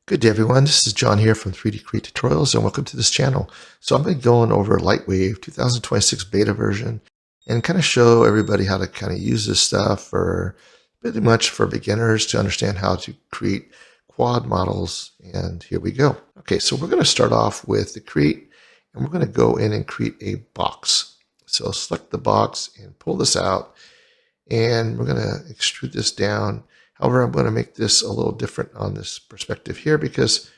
Good day, everyone. This is John here from 3D Create Tutorials, and welcome to this channel. So I'm going to be going over Lightwave 2026 beta version and kind of show everybody how to kind of use this stuff for pretty much for beginners to understand how to create quad models. And here we go. Okay, so we're going to start off with the create, and we're going to go in and create a box. So select the box and pull this out, and we're going to extrude this down. However, I'm going to make this a little different on this perspective here because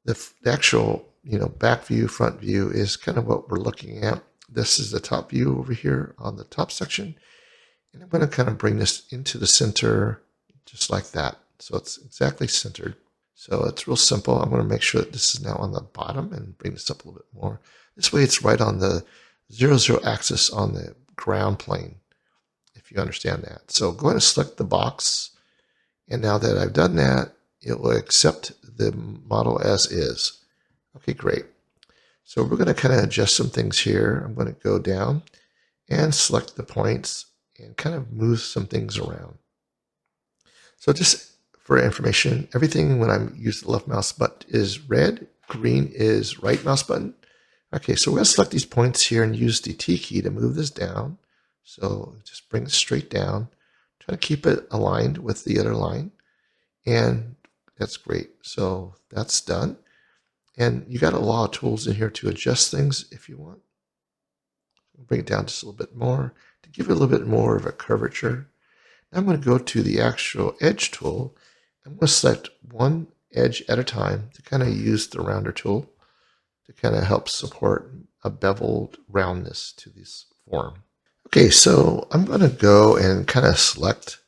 the actual, back view, front view is kind of what we're looking at. This is the top view over here on the top section. And I'm going to kind of bring this into the center just like that. So it's exactly centered. So it's real simple. I'm going to make sure that this is now on the bottom and bring this up a little bit more. This way it's right on the 0, 0 axis on the ground plane, if you understand that. So go ahead and select the box. And now that I've done that, it will accept the model as is. Okay, great. So we're going to kind of adjust some things here. I'm going to go down and select the points and kind of move some things around. So just for information, everything when I use the left mouse button is red, green is right mouse button. Okay, so we're going to select these points here and use the T key to move this down. So just bring it straight down. Try to keep it aligned with the other line. And that's great. So that's done. And you got a lot of tools in here to adjust things if you want. Bring it down just a little bit more to give it a little bit more of a curvature. Now I'm going to go to the actual edge tool. I'm going to select one edge at a time to kind of use the rounder tool to kind of help support a beveled roundness to this form. Okay, so I'm going to go and kind of select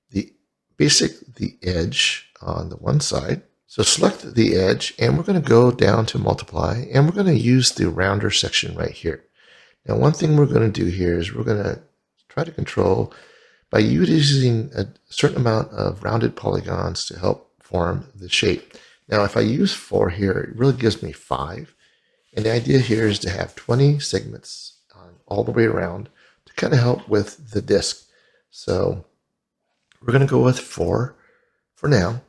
the edge on the one side. So select the edge, and we're going to go down to multiply, and we're going to use the rounder section right here. Now, one thing we're going to do here is we're going to try to control by using a certain amount of rounded polygons to help form the shape. Now, if I use 4 here, it really gives me 5. And the idea here is to have 20 segments all the way around to kind of help with the disk. So we're going to go with 4 for now.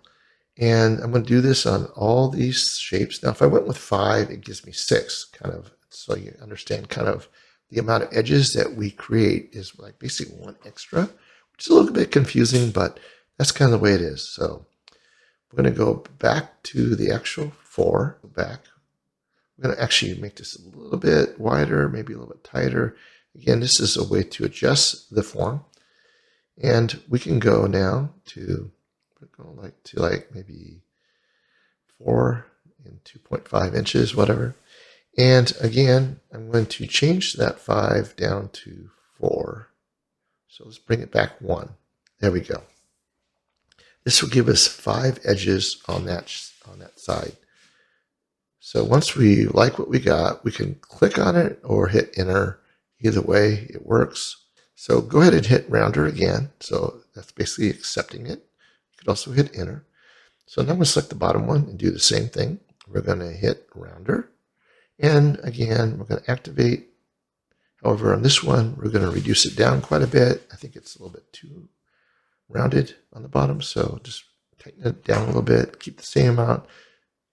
And I'm going to do this on all these shapes. Now, if I went with 5, it gives me 6, kind of, so you understand kind of the amount of edges that we create is like basically 1 extra, which is a little bit confusing, but that's kind of the way it is. So we're going to go back to the actual 4, go back. We're going to actually make this a little bit wider, maybe a little bit tighter. Again, this is a way to adjust the form. And we can go now to maybe 4 and 2.5 inches, whatever. And again, I'm going to change that 5 down to 4. So let's bring it back 1. There we go. This will give us 5 edges on that side. So once we like what we got, we can click on it or hit enter. Either way, it works. So go ahead and hit rounder again. So that's basically accepting it. You could also hit enter. So now I'm going to select the bottom one and do the same thing. We're going to hit rounder. And again, we're going to activate. However, on this one, we're going to reduce it down quite a bit. I think it's a little bit too rounded on the bottom. So just tighten it down a little bit. Keep the same amount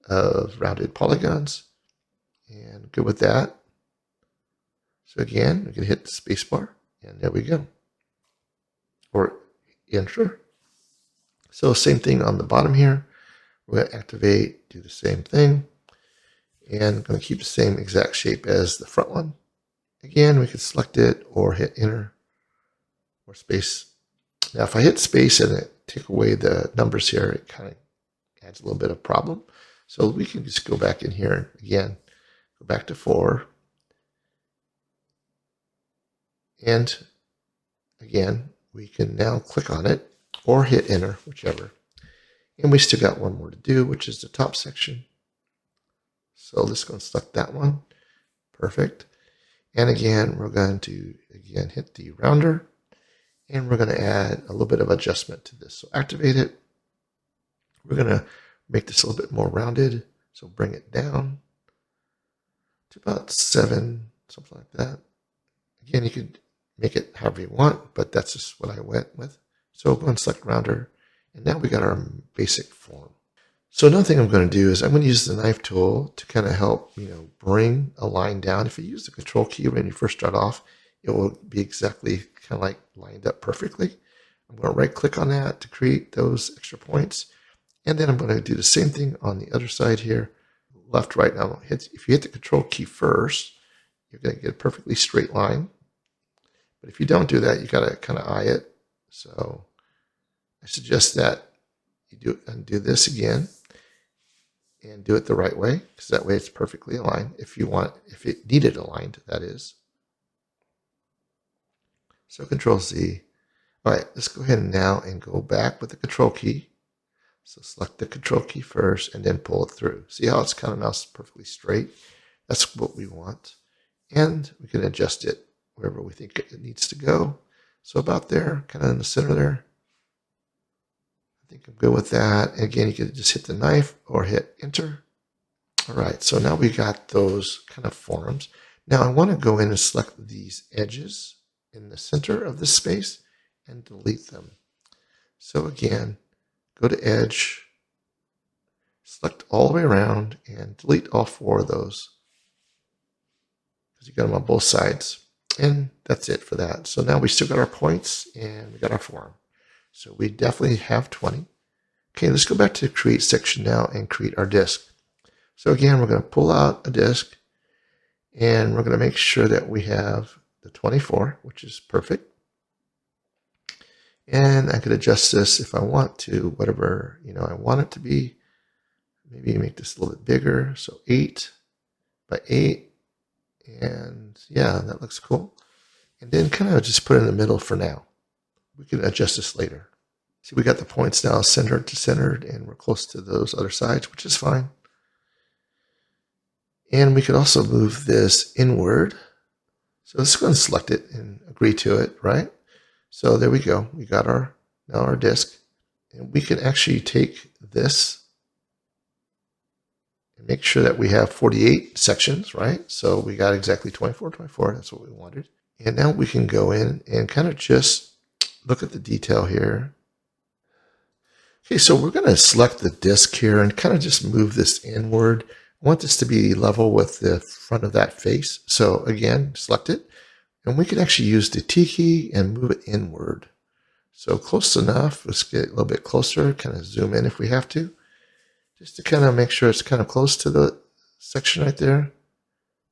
of rounded polygons. And good with that. So again, we can hit the space bar. And there we go. Or enter. So same thing on the bottom here. We're going to activate, do the same thing. And I'm going to keep the same exact shape as the front one. Again, we can select it or hit enter or space. Now, if I hit space and it take away the numbers here, it kind of adds a little bit of problem. So we can just go back in here and again, go back to 4. And again, we can now click on it or hit enter, whichever. And we still got one more to do, which is the top section. So let's go and select that one. Perfect. And again, we're going to hit the rounder, and we're going to add a little bit of adjustment to this. So activate it. We're going to make this a little bit more rounded. So bring it down to about 7, something like that. Again, you could make it however you want, but that's just what I went with. So go and select rounder. And now we got our basic form. So another thing I'm going to do is I'm going to use the knife tool to kind of help, bring a line down. If you use the control key when you first start off, it will be exactly kind of like lined up perfectly. I'm going to right click on that to create those extra points. And then I'm going to do the same thing on the other side here, left, right. Now, if you hit the control key first, you're going to get a perfectly straight line. But if you don't do that, you got to kind of eye it. So I suggest that you undo this again and do it the right way, because that way it's perfectly aligned. If it needed aligned, that is. So Control Z. All right, let's go ahead now and go back with the control key. So select the control key first and then pull it through. See how it's kind of now perfectly straight? That's what we want. And we can adjust it wherever we think it needs to go. So about there, kind of in the center there. I think I'm good with that. And again, you can just hit the knife or hit enter. All right, so now we got those kind of forms. Now I want to go in and select these edges in the center of this space and delete them. So again, go to edge, select all the way around, and delete all 4 of those, because you got them on both sides. And that's it for that. So now we still got our points and we got our form. So we definitely have 20. Okay, let's go back to the create section now and create our disk. So again, we're going to pull out a disk and we're going to make sure that we have the 24, which is perfect. And I could adjust this if I want to, whatever I want it to be. Maybe make this a little bit bigger. So 8 by 8. And yeah, that looks cool. And then kind of just put it in the middle for now. We can adjust this later. See, we got the points now centered to centered, and we're close to those other sides, which is fine. And we could also move this inward. So let's go and select it and agree to it, right? So there we go. We got now our disk. And we can actually take this and make sure that we have 48 sections, right? So we got exactly 24. That's what we wanted. And now we can go in and kind of just look at the detail here. Okay, so we're going to select the disk here and kind of just move this inward. I want this to be level with the front of that face. So again, select it. And we can actually use the T key and move it inward. So close enough. Let's get a little bit closer, kind of zoom in if we have to, just to kind of make sure it's kind of close to the section right there.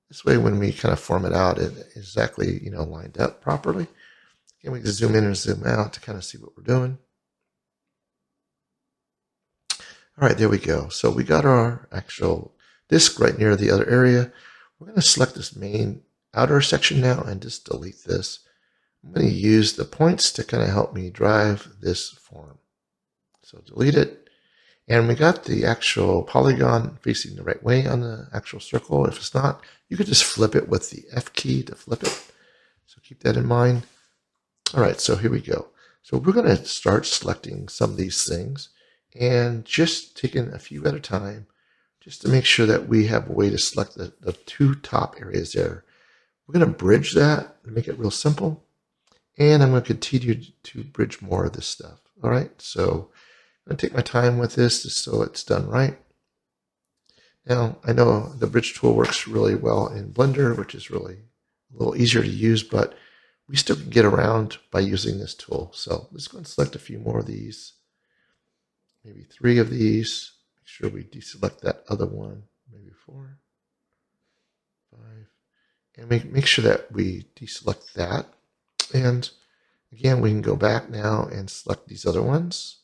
This way, when we kind of form it out, it exactly, lined up properly. And we can zoom in and zoom out to kind of see what we're doing. All right, there we go. So we got our actual disk right near the other area. We're going to select this main outer section now and just delete this. I'm going to use the points to kind of help me drive this form. So delete it. And we got the actual polygon facing the right way on the actual circle. If it's not, you could just flip it with the F key to flip it. So keep that in mind. All right, so here we go. So we're going to start selecting some of these things and just taking a few at a time just to make sure that we have a way to select the 2 top areas there. We're going to bridge that and make it real simple. And I'm going to continue to bridge more of this stuff. All right, so I'm going to take my time with this just so it's done right. Now, I know the bridge tool works really well in Blender, which is really a little easier to use, but we still can get around by using this tool. So let's go and select a few more of these, maybe 3 of these. Make sure we deselect that other one, maybe 4, 5. And make sure that we deselect that. And again, we can go back now and select these other ones.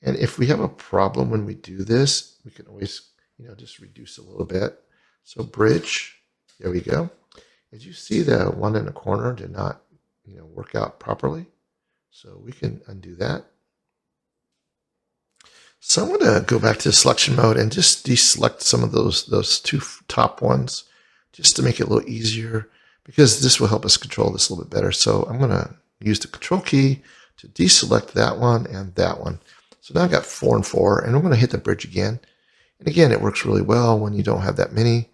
And if we have a problem when we do this, we can always, just reduce a little bit. So bridge, there we go. As you see, the one in the corner did not, work out properly. So we can undo that. So I'm going to go back to the selection mode and just deselect some of those 2 top ones just to make it a little easier, because this will help us control this a little bit better. So I'm going to use the control key to deselect that one and that one. So now I've got 4 and 4, and I'm going to hit the bridge again. And again, it works really well when you don't have that many.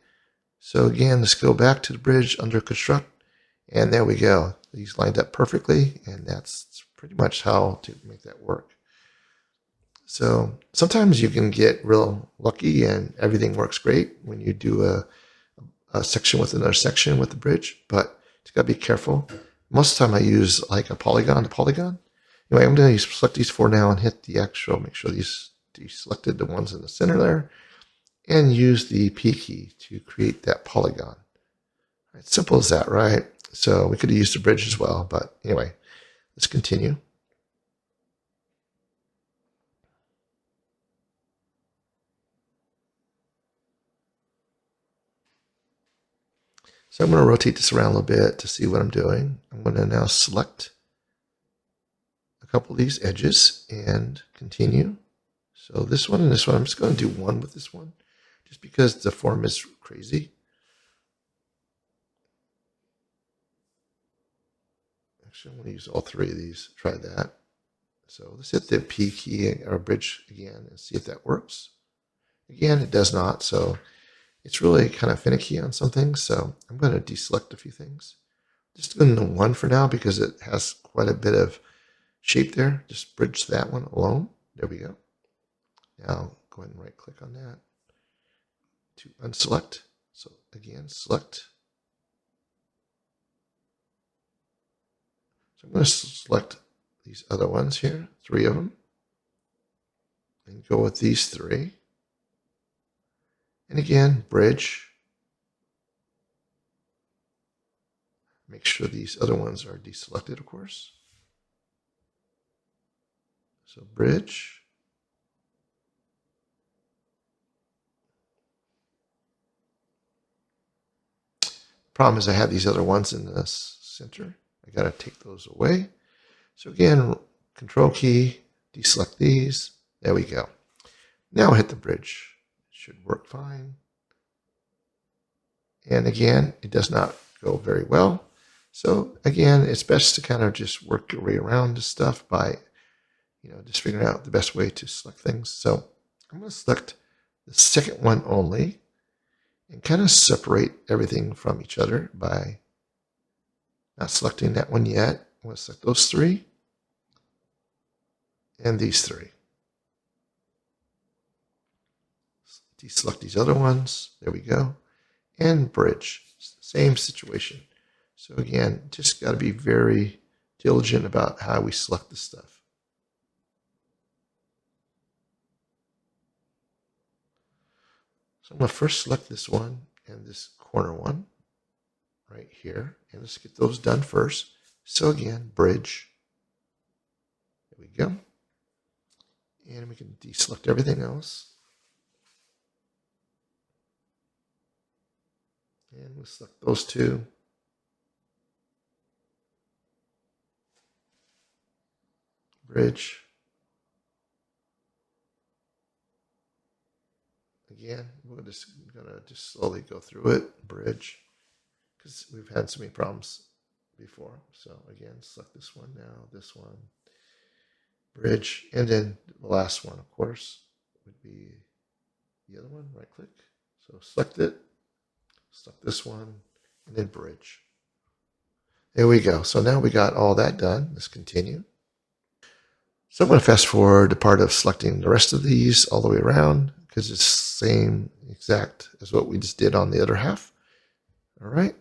So again, let's go back to the bridge under construct, and there we go. These lined up perfectly, and that's pretty much how to make that work. So sometimes you can get real lucky and everything works great when you do a section with another section with the bridge, but you got to be careful. Most of the time I use like a polygon to polygon. Anyway, I'm going to select these four now and hit the actual, make sure these deselected the ones in the center there, and use the P key to create that polygon. Right, simple as that, right? So we could have used a bridge as well, but anyway, let's continue. So I'm going to rotate this around a little bit to see what I'm doing. I'm going to now select a couple of these edges and continue. So this one and this one, I'm just going to do one with this one, just because the form is crazy. Actually, I'm going to use all three of these. Try that. So let's hit the P key or bridge again and see if that works. Again, it does not. So it's really kind of finicky on some things. So I'm going to deselect a few things. Just going to one for now because it has quite a bit of shape there. Just bridge that one alone. There we go. Now go ahead and right click on that to unselect. So again, select. So I'm going to select these other ones here, three of them, and go with these three. And again, bridge. Make sure these other ones are deselected, of course. So bridge. Problem is I have these other ones in the center. I got to take those away. So again, control key, deselect these. There we go. Now hit the bridge. It should work fine. And again, it does not go very well. So again, it's best to kind of just work your way around this stuff by, just figuring out the best way to select things. So I'm going to select the second one only and kind of separate everything from each other by not selecting that one yet. I'm going to select those three and these three. Deselect these other ones. There we go. And bridge. Same situation. So again, just got to be very diligent about how we select this stuff. So I'm going to first select this one and this corner one right here. And let's get those done first. So again, bridge. There we go. And we can deselect everything else. And we'll select those two. Bridge. Again, we're just gonna slowly go through it. Bridge, because we've had so many problems before. So again, select this one now, this one, bridge, and then the last one, of course, would be the other one. Right click. So select it, select this one, and then bridge. There we go. So now we got all that done. Let's continue. So I'm going to fast forward the part of selecting the rest of these all the way around because it's the same exact as what we just did on the other half. All right.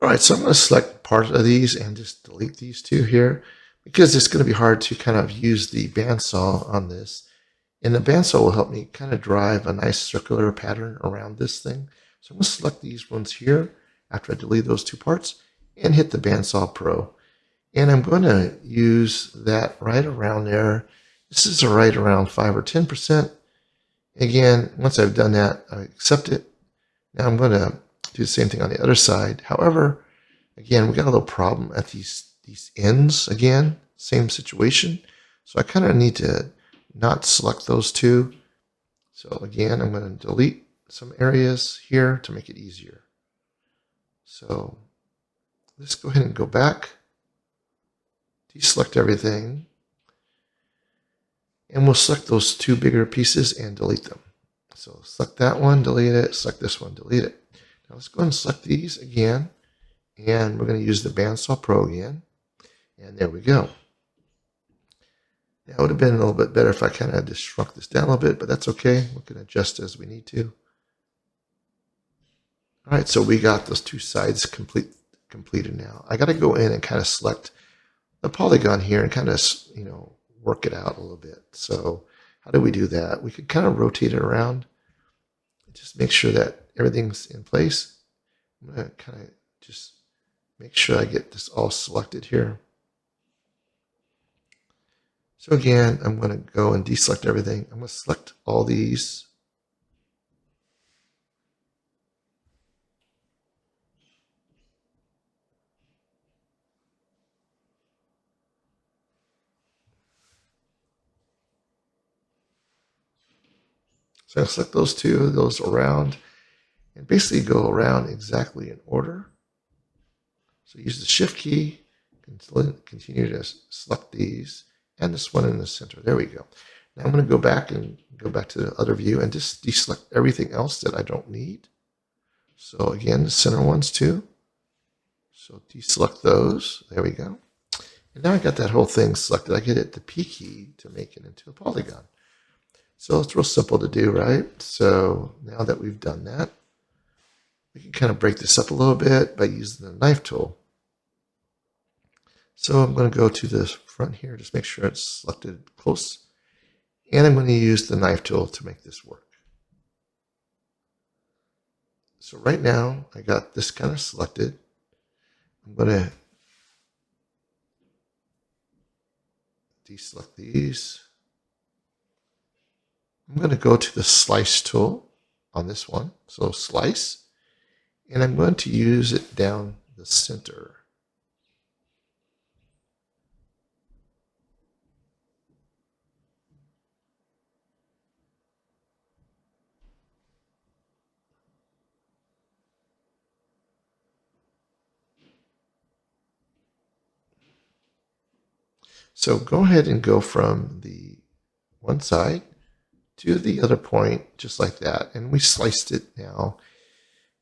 All right, so I'm going to select part of these and just delete these two here because it's going to be hard to kind of use the bandsaw on this. And the bandsaw will help me kind of drive a nice circular pattern around this thing. So I'm going to select these ones here after I delete those two parts and hit the Bandsaw Pro. And I'm going to use that right around there. This is right around 5 or 10%. Again, once I've done that, I accept it. Now I'm going to do the same thing on the other side. However, again, we got a little problem at these ends again, same situation. So I kind of need to not select those two. So again, I'm going to delete some areas here to make it easier. So let's go ahead and go back, deselect everything, and we'll select those two bigger pieces and delete them. So select that one, delete it, select this one, delete it. Now let's go ahead and select these again, and we're going to use the Bandsaw Pro again, and there we go. Now it would have been a little bit better if I kind of just shrunk this down a little bit, but that's okay. We can adjust as we need to. All right, so we got those two sides completed now. I got to go in and kind of select the polygon here and kind of, work it out a little bit. So how do we do that? We could kind of rotate it around. Just make sure that everything's in place. I'm going to kind of just make sure I get this all selected here. So again, I'm going to go and deselect everything. I'm going to select all these. So I select those two, those around, and basically go around exactly in order. So use the Shift key, continue to select these, and this one in the center. There we go. Now I'm going to go back to the other view and just deselect everything else that I don't need. So again, the center ones too. So deselect those. There we go. And now I got that whole thing selected. I can hit the P key to make it into a polygon. So it's real simple to do, right? So now that we've done that, we can kind of break this up a little bit by using the knife tool. So I'm going to go to the front here, just make sure it's selected close. And I'm going to use the knife tool to make this work. So right now, I got this kind of selected. I'm going to deselect these. I'm going to go to the slice tool on this one. So slice, and I'm going to use it down the center. So go ahead and go from the one side to the other point, just like that. And we sliced it now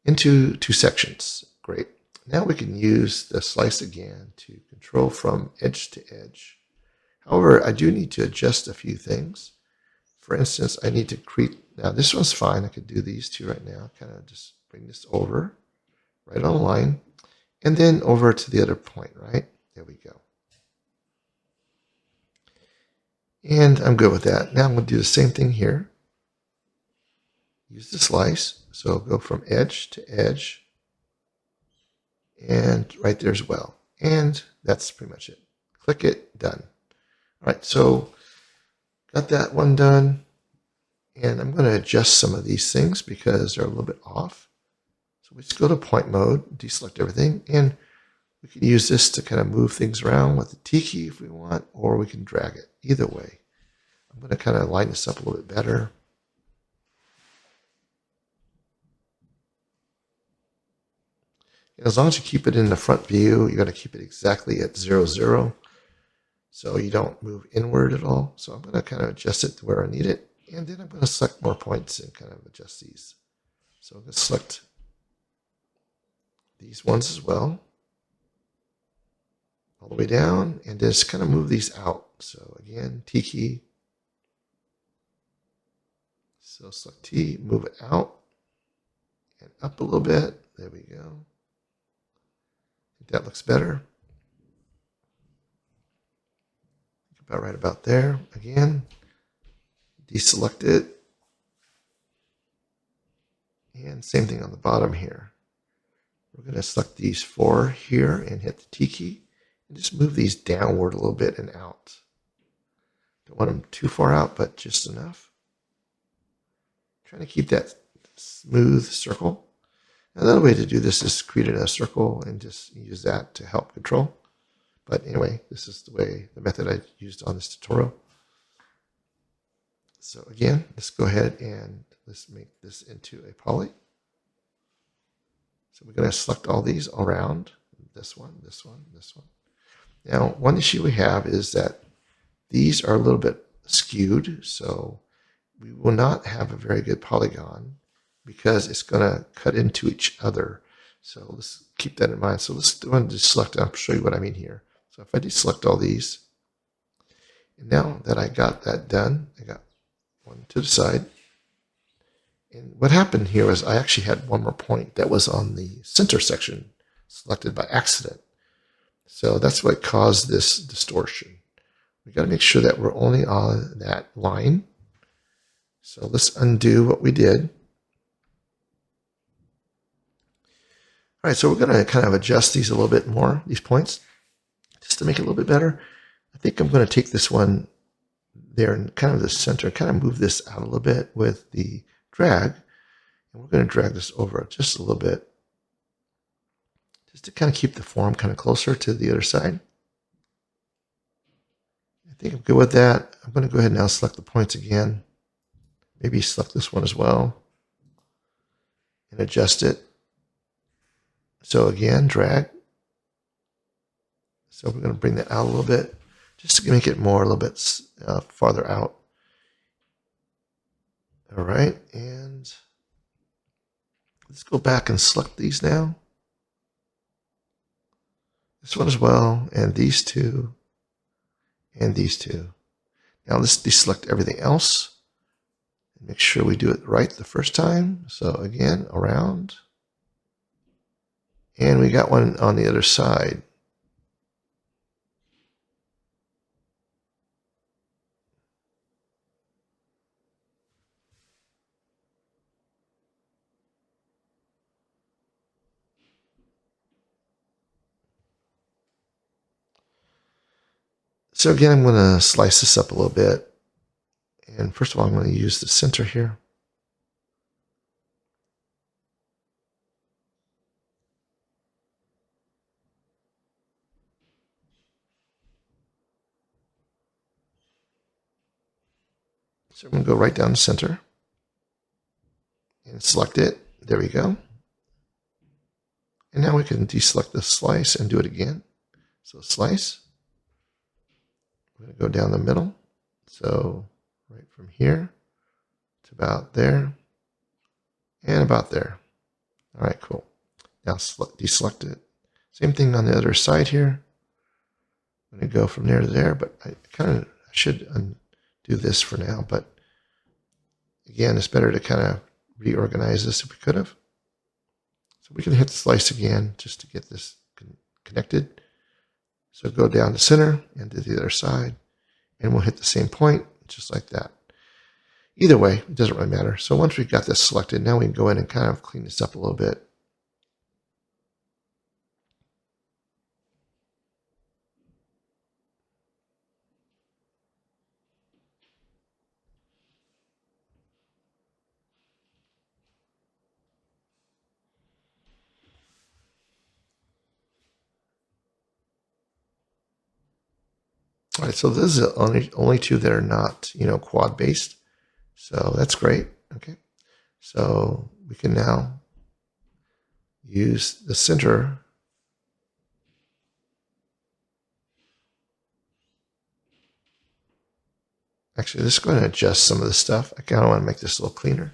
into two sections. Great. Now we can use the slice again to control from edge to edge. However, I do need to adjust a few things. For instance, I need to create, now this one's fine. I could do these two right now. Kind of just bring this over, right on the line, and then over to the other point, right? There we go. And I'm good with that. Now I'm going to do the same thing here. Use the slice. So go from edge to edge. And right there as well. And that's pretty much it. Click it, done. All right, so got that one done. And I'm going to adjust some of these things because they're a little bit off. So we just go to point mode, deselect everything. And we can use this to kind of move things around with the T key if we want, or we can drag it. Either way. I'm going to kind of line this up a little bit better. And as long as you keep it in the front view, you're going to keep it exactly at 0, 0. So you don't move inward at all. So I'm going to kind of adjust it to where I need it. And then I'm going to select more points and kind of adjust these. So I'm going to select these ones as well. All the way down. And just kind of move these out. So again, T key. So select T, move it out and up a little bit. There we go. I think that looks better. About right about there. Again, deselect it. And same thing on the bottom here. We're going to select these four here and hit the T key. And just move these downward a little bit and out. Don't want them too far out, but just enough. Trying to keep that smooth circle. Another way to do this is create a circle and just use that to help control. But anyway, this is the method I used on this tutorial. So again, let's go ahead and let's make this into a poly. So we're going to select all these around. This one, this one, this one. Now, one issue we have is that these are a little bit skewed, so we will not have a very good polygon because it's going to cut into each other. So let's keep that in mind. So let's go ahead and just select, I'll show you what I mean here. So if I deselect all these, and now that I got that done, I got one to the side. And what happened here is I actually had one more point that was on the center section selected by accident. So that's what caused this distortion. We got to make sure that we're only on that line. So let's undo what we did. All right, so we're going to kind of adjust these a little bit more, these points, just to make it a little bit better. I think I'm going to take this one there in kind of the center, kind of move this out a little bit with the drag. And we're going to drag this over just a little bit, just to kind of keep the form kind of closer to the other side. I think I'm good with that. I'm going to go ahead and now select the points again. Maybe select this one as well and adjust it. So again, drag. So we're going to bring that out a little bit, just to make it more a little bit farther out. All right, and let's go back and select these now. This one as well, and these two, and these two. Now let's deselect everything else. Make sure we do it right the first time. So again, around. And we got one on the other side. So again, I'm going to slice this up a little bit. And first of all, I'm going to use the center here. So I'm going to go right down the center and select it. There we go. And now we can deselect the slice and do it again. So slice. I'm going to go down the middle. So right from here to about there and about there. All right, cool. Now deselect it. Same thing on the other side here. I'm going to go from there to there, but I should undo this for now. But again, it's better to kind of reorganize this if we could have. So we can hit the slice again just to get this connected. So go down the center and to the other side, and we'll hit the same point just like that. Either way, it doesn't really matter. So once we've got this selected, now we can go in and kind of clean this up a little bit. All right, so this is the only two that are not, quad based. So that's great. Okay. So we can now use the center. Actually, let's go ahead and adjust some of the stuff. I kind of want to make this a little cleaner,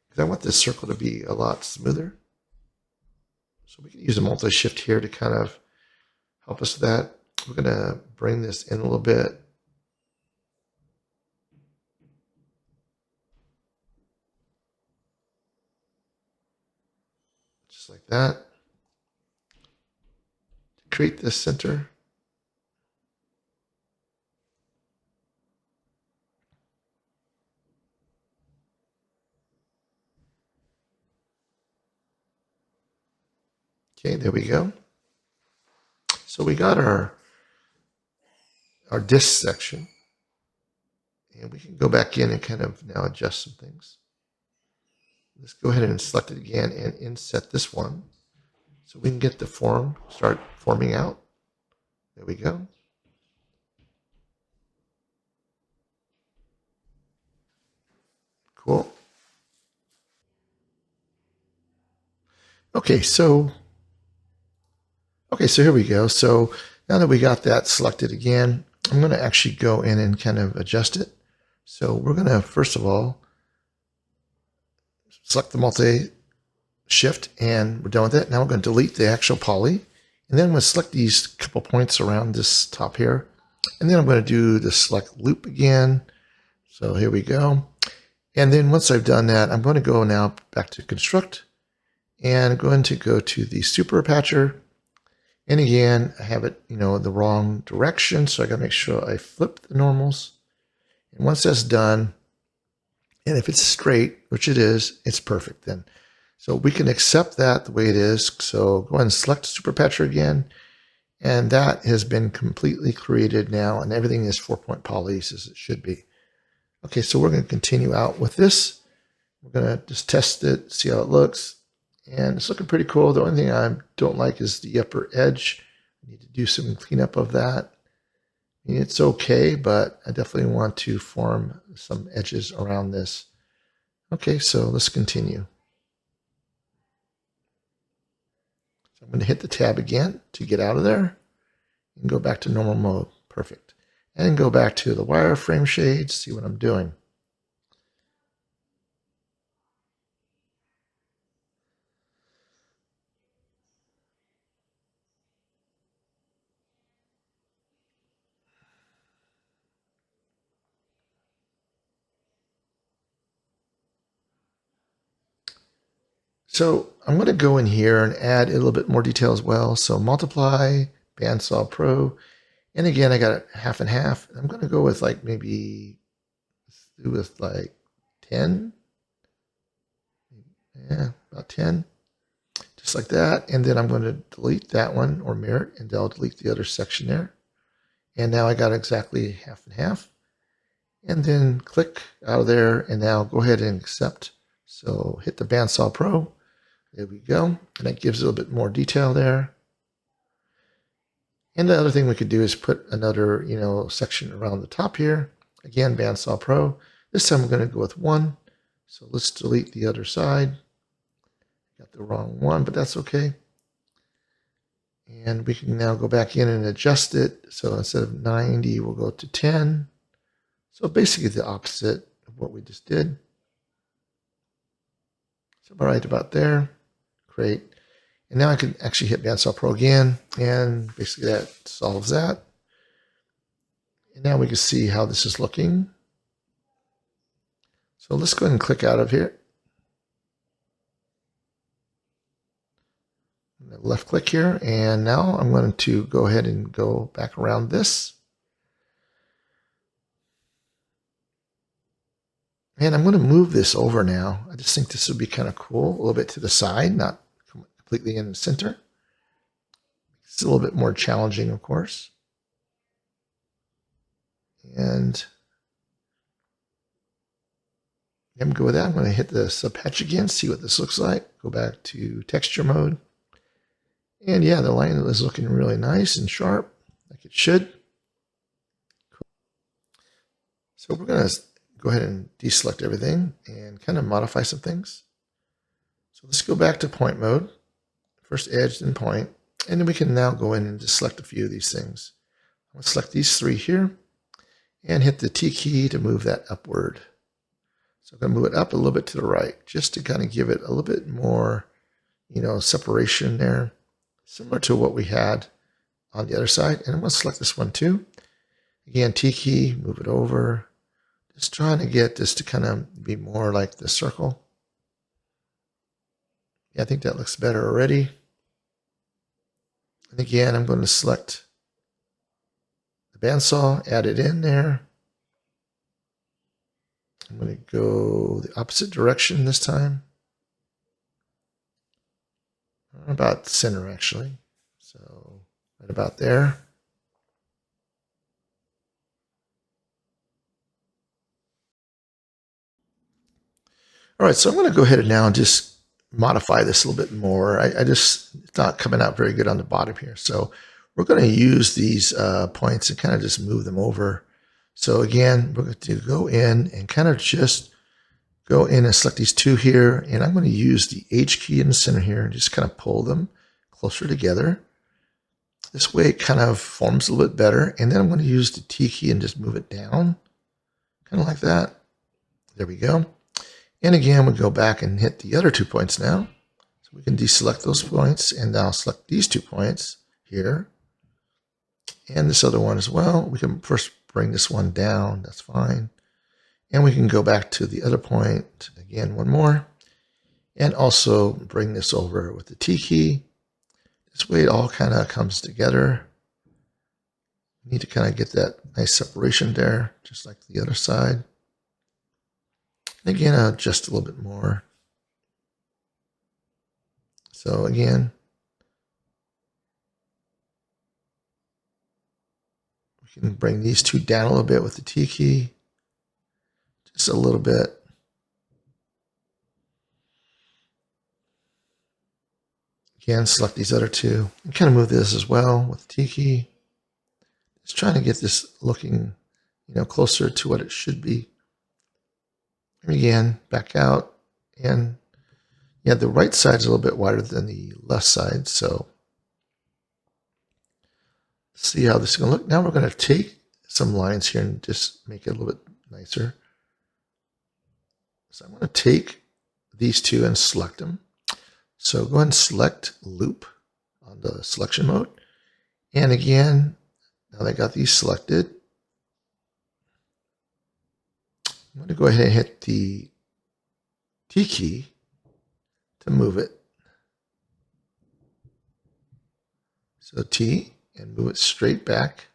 because I want this circle to be a lot smoother. So we can use a multi-shift here to kind of help us with that. We're going to bring this in a little bit. Just like that. To create this center. Okay, there we go. So we got our disk section, and we can go back in and kind of now adjust some things. Let's go ahead and select it again and inset this one so we can get the form start forming out. There we go. Cool. Okay, so here we go. So now that we got that selected again, I'm going to actually go in and kind of adjust it. So we're going to, first of all, select the multi-shift, and we're done with it. Now we're going to delete the actual poly. And then I'm going to select these couple points around this top here. And then I'm going to do the select loop again. So here we go. And then once I've done that, I'm going to go now back to construct. And I'm going to go to the super patcher. And again, I have it, the wrong direction. So I got to make sure I flip the normals. And once that's done, and if it's straight, which it is, it's perfect then. So we can accept that the way it is. So go ahead and select super patcher again. And that has been completely created now. And everything is 4-point polys as it should be. Okay, so we're going to continue out with this. We're going to just test it, see how it looks. And it's looking pretty cool. The only thing I don't like is the upper edge. I need to do some cleanup of that. I mean, it's okay, but I definitely want to form some edges around this. Okay, so let's continue. So I'm going to hit the tab again to get out of there and go back to normal mode. Perfect. And go back to the wireframe shades, see what I'm doing. So I'm going to go in here and add a little bit more detail as well. So multiply, Bandsaw Pro, and again, I got it half and half. I'm going to go with like maybe, let's do with like 10. Yeah, about 10. Just like that. And then I'm going to delete that one or mirror it, and I'll delete the other section there. And now I got exactly half and half. And then click out of there, and now go ahead and accept. So hit the Bandsaw Pro. There we go. And that gives a little bit more detail there. And the other thing we could do is put another, section around the top here. Again, Bandsaw Pro. This time I'm going to go with 1. So let's delete the other side. Got the wrong one, but that's okay. And we can now go back in and adjust it. So instead of 90, we'll go to 10. So basically the opposite of what we just did. So right about there. Great. And now I can actually hit Bandsaw Pro again, and basically that solves that. And now we can see how this is looking. So let's go ahead and click out of here. Left click here, and now I'm going to go ahead and go back around this. And I'm going to move this over now. I just think this would be kind of cool, a little bit to the side, not completely in the center. It's a little bit more challenging, of course. And I'm going to go with that. I'm going to hit the sub patch again, see what this looks like. Go back to texture mode. And yeah, the line is looking really nice and sharp, like it should. Cool. So we're going to go ahead and deselect everything and kind of modify some things. So let's go back to point mode. First edge, then point. And then we can now go in and just select a few of these things. I'm going to select these 3 here and hit the T key to move that upward. So I'm going to move it up a little bit to the right, just to kind of give it a little bit more, separation there, similar to what we had on the other side. And I'm going to select this one too. Again, T key, move it over. Just trying to get this to kind of be more like the circle. Yeah, I think that looks better already. And again, I'm going to select the bandsaw, add it in there. I'm going to go the opposite direction this time. About center, actually. So right about there. All right, so I'm going to go ahead and now just modify this a little bit more. It's not coming out very good on the bottom here. So we're going to use these points and kind of just move them over. So again, we're going to go in and kind of just go in and select these two here. And I'm going to use the H key in the center here and just kind of pull them closer together. This way it kind of forms a little bit better. And then I'm going to use the T key and just move it down, kind of like that. There we go. And again, we'll go back and hit the other 2 points now. So we can deselect those points and now select these 2 points here. And this other one as well. We can first bring this one down, that's fine. And we can go back to the other point, again, one more. And also bring this over with the T key. This way it all kind of comes together. You need to kind of get that nice separation there, just like the other side. And again, I'll adjust a little bit more. So again, we can bring these two down a little bit with the T key, just a little bit. Again, select these other two and kind of move this as well with the T key. Just trying to get this looking, closer to what it should be. And again, back out, and yeah, the right side is a little bit wider than the left side. So let's see how this is going to look. Now we're going to take some lines here and just make it a little bit nicer. So I'm going to take these two and select them. So go ahead and select loop on the selection mode. And again, now that I got these selected, I'm going to go ahead and hit the T key to move it. So T, and move it straight back,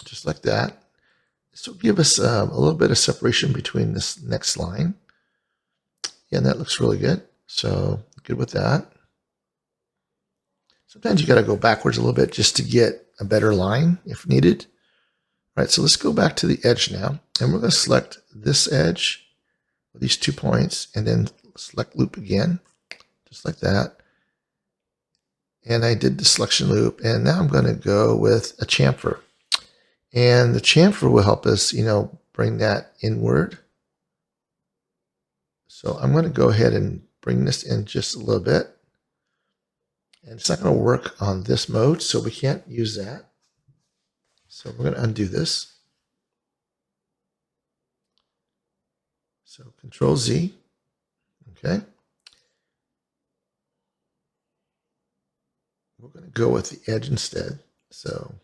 just like that. This will give us a little bit of separation between this next line. Yeah, and that looks really good. So good with that. Sometimes you got to go backwards a little bit just to get a better line if needed. All right, so let's go back to the edge now, and we're going to select this edge with these 2 points, and then select loop again, just like that. And I did the selection loop, and now I'm going to go with a chamfer. And the chamfer will help us, bring that inward. So I'm going to go ahead and bring this in just a little bit. And it's not going to work on this mode, so we can't use that. So we're going to undo this. So Control Z. Okay. We're going to go with the edge instead. So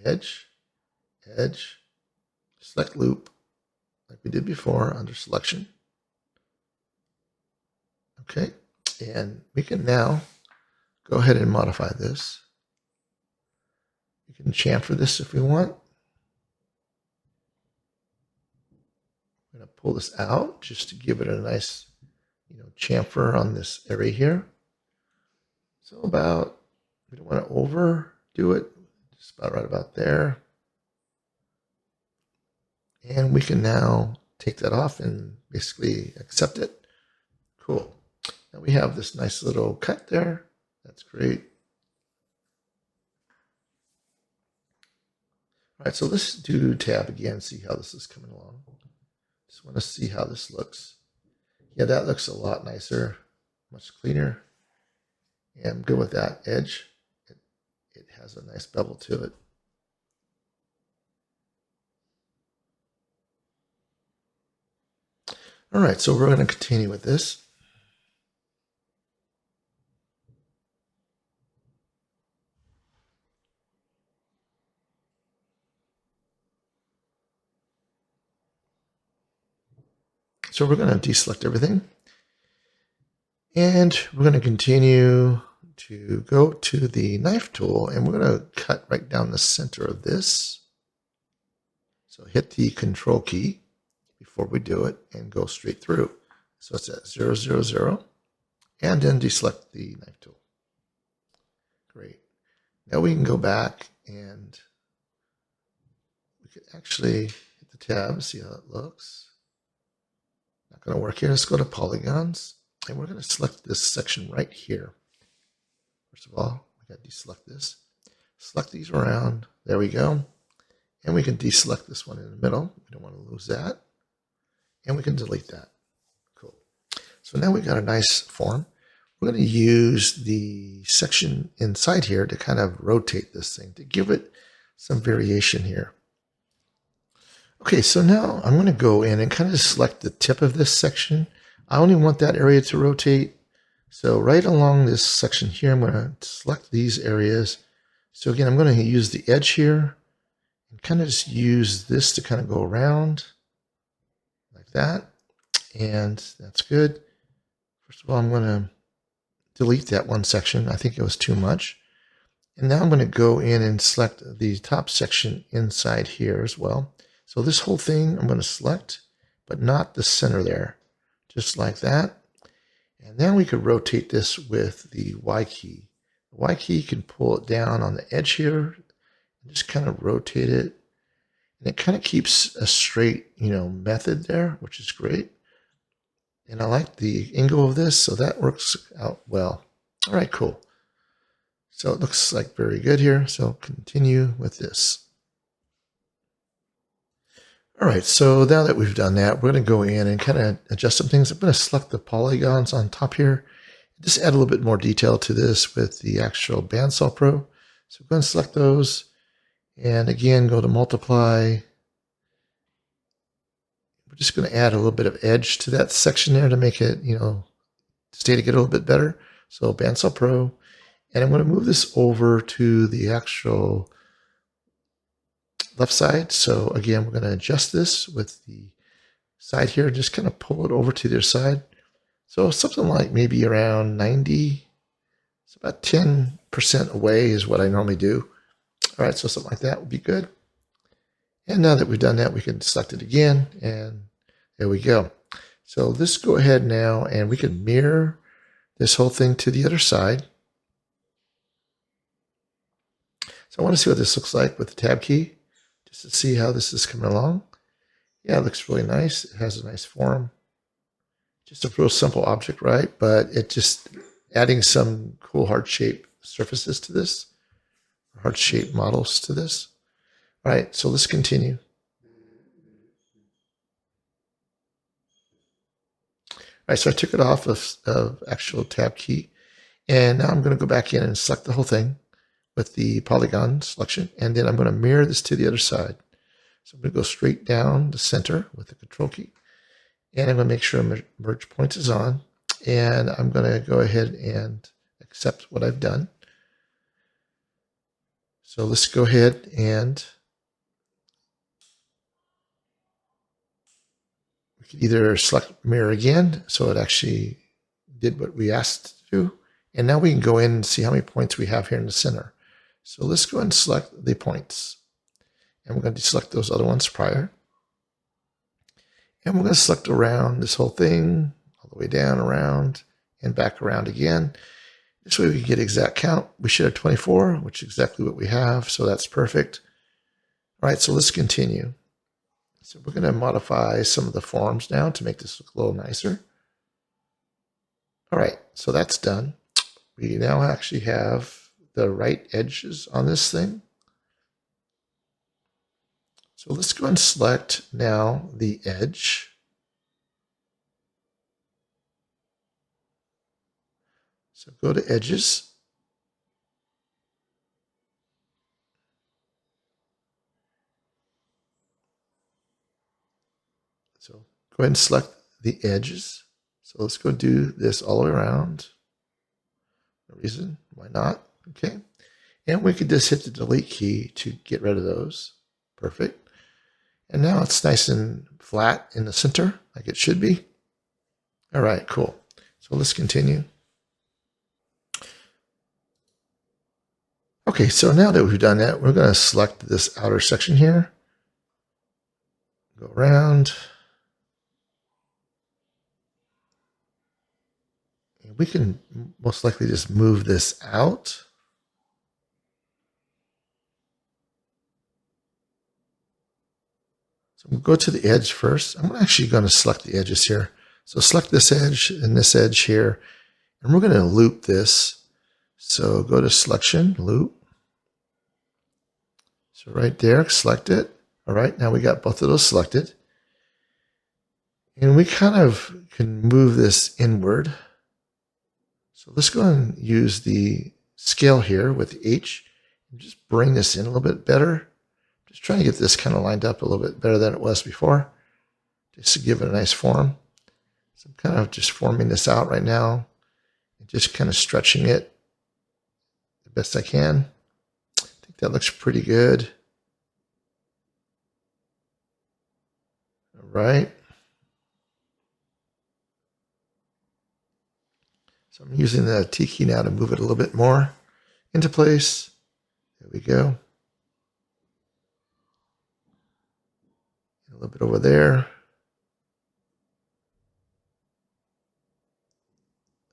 edge, edge, select loop, like we did before under selection. Okay. And we can now go ahead and modify this. We can chamfer this if we want. I'm going to pull this out just to give it a nice, chamfer on this area here. So we don't want to overdo it, just about right about there. And we can now take that off and basically accept it. Cool. Now we have this nice little cut there. That's great. All right, so let's do tab again, see how this is coming along. Just want to see how this looks. Yeah, that looks a lot nicer, much cleaner. Yeah, I'm good with that edge. It has a nice bevel to it. All right, so we're going to continue with this. So we're going to deselect everything. And we're going to continue to go to the knife tool, and we're going to cut right down the center of this. So hit the Control key before we do it and go straight through. So it's at 0, 0, 0, and then deselect the knife tool. Great. Now we can go back and we could actually hit the tab, see how it looks. Not going to work here. Let's go to polygons, and we're going to select this section right here. First of all, we got to deselect this. Select these around. There we go. And we can deselect this one in the middle. We don't want to lose that. And we can delete that. Cool. So now we've got a nice form. We're going to use the section inside here to kind of rotate this thing, to give it some variation here. Okay, so now I'm going to go in and kind of select the tip of this section. I only want that area to rotate. So right along this section here, I'm going to select these areas. So again, I'm going to use the edge here and kind of just use this to kind of go around like that. And that's good. First of all, I'm going to delete that one section. I think it was too much. And now I'm going to go in and select the top section inside here as well. So this whole thing I'm going to select, but not the center there, just like that. And now we could rotate this with the Y key. The Y key, you can pull it down on the edge here and just kind of rotate it. And it kind of keeps a straight, method there, which is great. And I like the angle of this, so that works out well. All right, cool. So it looks like very good here. So continue with this. All right, so now that we've done that, we're going to go in and kind of adjust some things. I'm going to select the polygons on top here. Just add a little bit more detail to this with the actual Bandsaw Pro. So go and select those. And again, go to multiply. We're just going to add a little bit of edge to that section there to make it, stay to get a little bit better. So Bandsaw Pro. And I'm going to move this over to the actual left side. So again, we're going to adjust this with the side here, just kind of pull it over to their side. So something like maybe around 90. It's about 10% away is what I normally do. All right, so something like that would be good. And now that we've done that, we can select it again, and there we go. So let's go ahead now, and we can mirror this whole thing to the other side. So I want to see what this looks like with the tab key, just to see how this is coming along. Yeah, it looks really nice. It has a nice form. Just a real simple object, right? But it just adding some cool heart-shaped surfaces to this, heart-shaped models to this. All right, so let's continue. All right, so I took it off of actual tab key, and now I'm going to go back in and select the whole thing with the polygon selection, and then I'm going to mirror this to the other side. So I'm going to go straight down the center with the control key, and I'm going to make sure merge points is on, and I'm going to go ahead and accept what I've done. So let's go ahead and we could either select mirror again, so it actually did what we asked it to do, and now we can go in and see how many points we have here in the center. So let's go ahead and select the points. And we're going to deselect those other ones prior. And we're going to select around this whole thing, all the way down, around, and back around again. This way we can get exact count. We should have 24, which is exactly what we have, so that's perfect. All right, so let's continue. So we're going to modify some of the forms now to make this look a little nicer. All right, so that's done. We now actually have the right edges on this thing. So let's go and select now the edge. So go to edges. So go ahead and select the edges. So let's go do this all the way around. No reason, why not? Okay. And we could just hit the delete key to get rid of those. Perfect. And now it's nice and flat in the center, like it should be. All right, cool. So let's continue. Okay, so now that we've done that, we're going to select this outer section here. Go around. And we can most likely just move this out. So we'll go to the edge first. I'm actually going to select the edges here. So select this edge and this edge here, and we're going to loop this. So go to Selection, Loop. So right there, select it. All right, now we got both of those selected. And we kind of can move this inward. So let's go and use the scale here with the H and just bring this in a little bit better. Just trying to get this kind of lined up a little bit better than it was before, just to give it a nice form. So I'm kind of just forming this out right now and just kind of stretching it the best I can. I think that looks pretty good. All right. So I'm using the T key now to move it a little bit more into place. There we go. A little bit over there.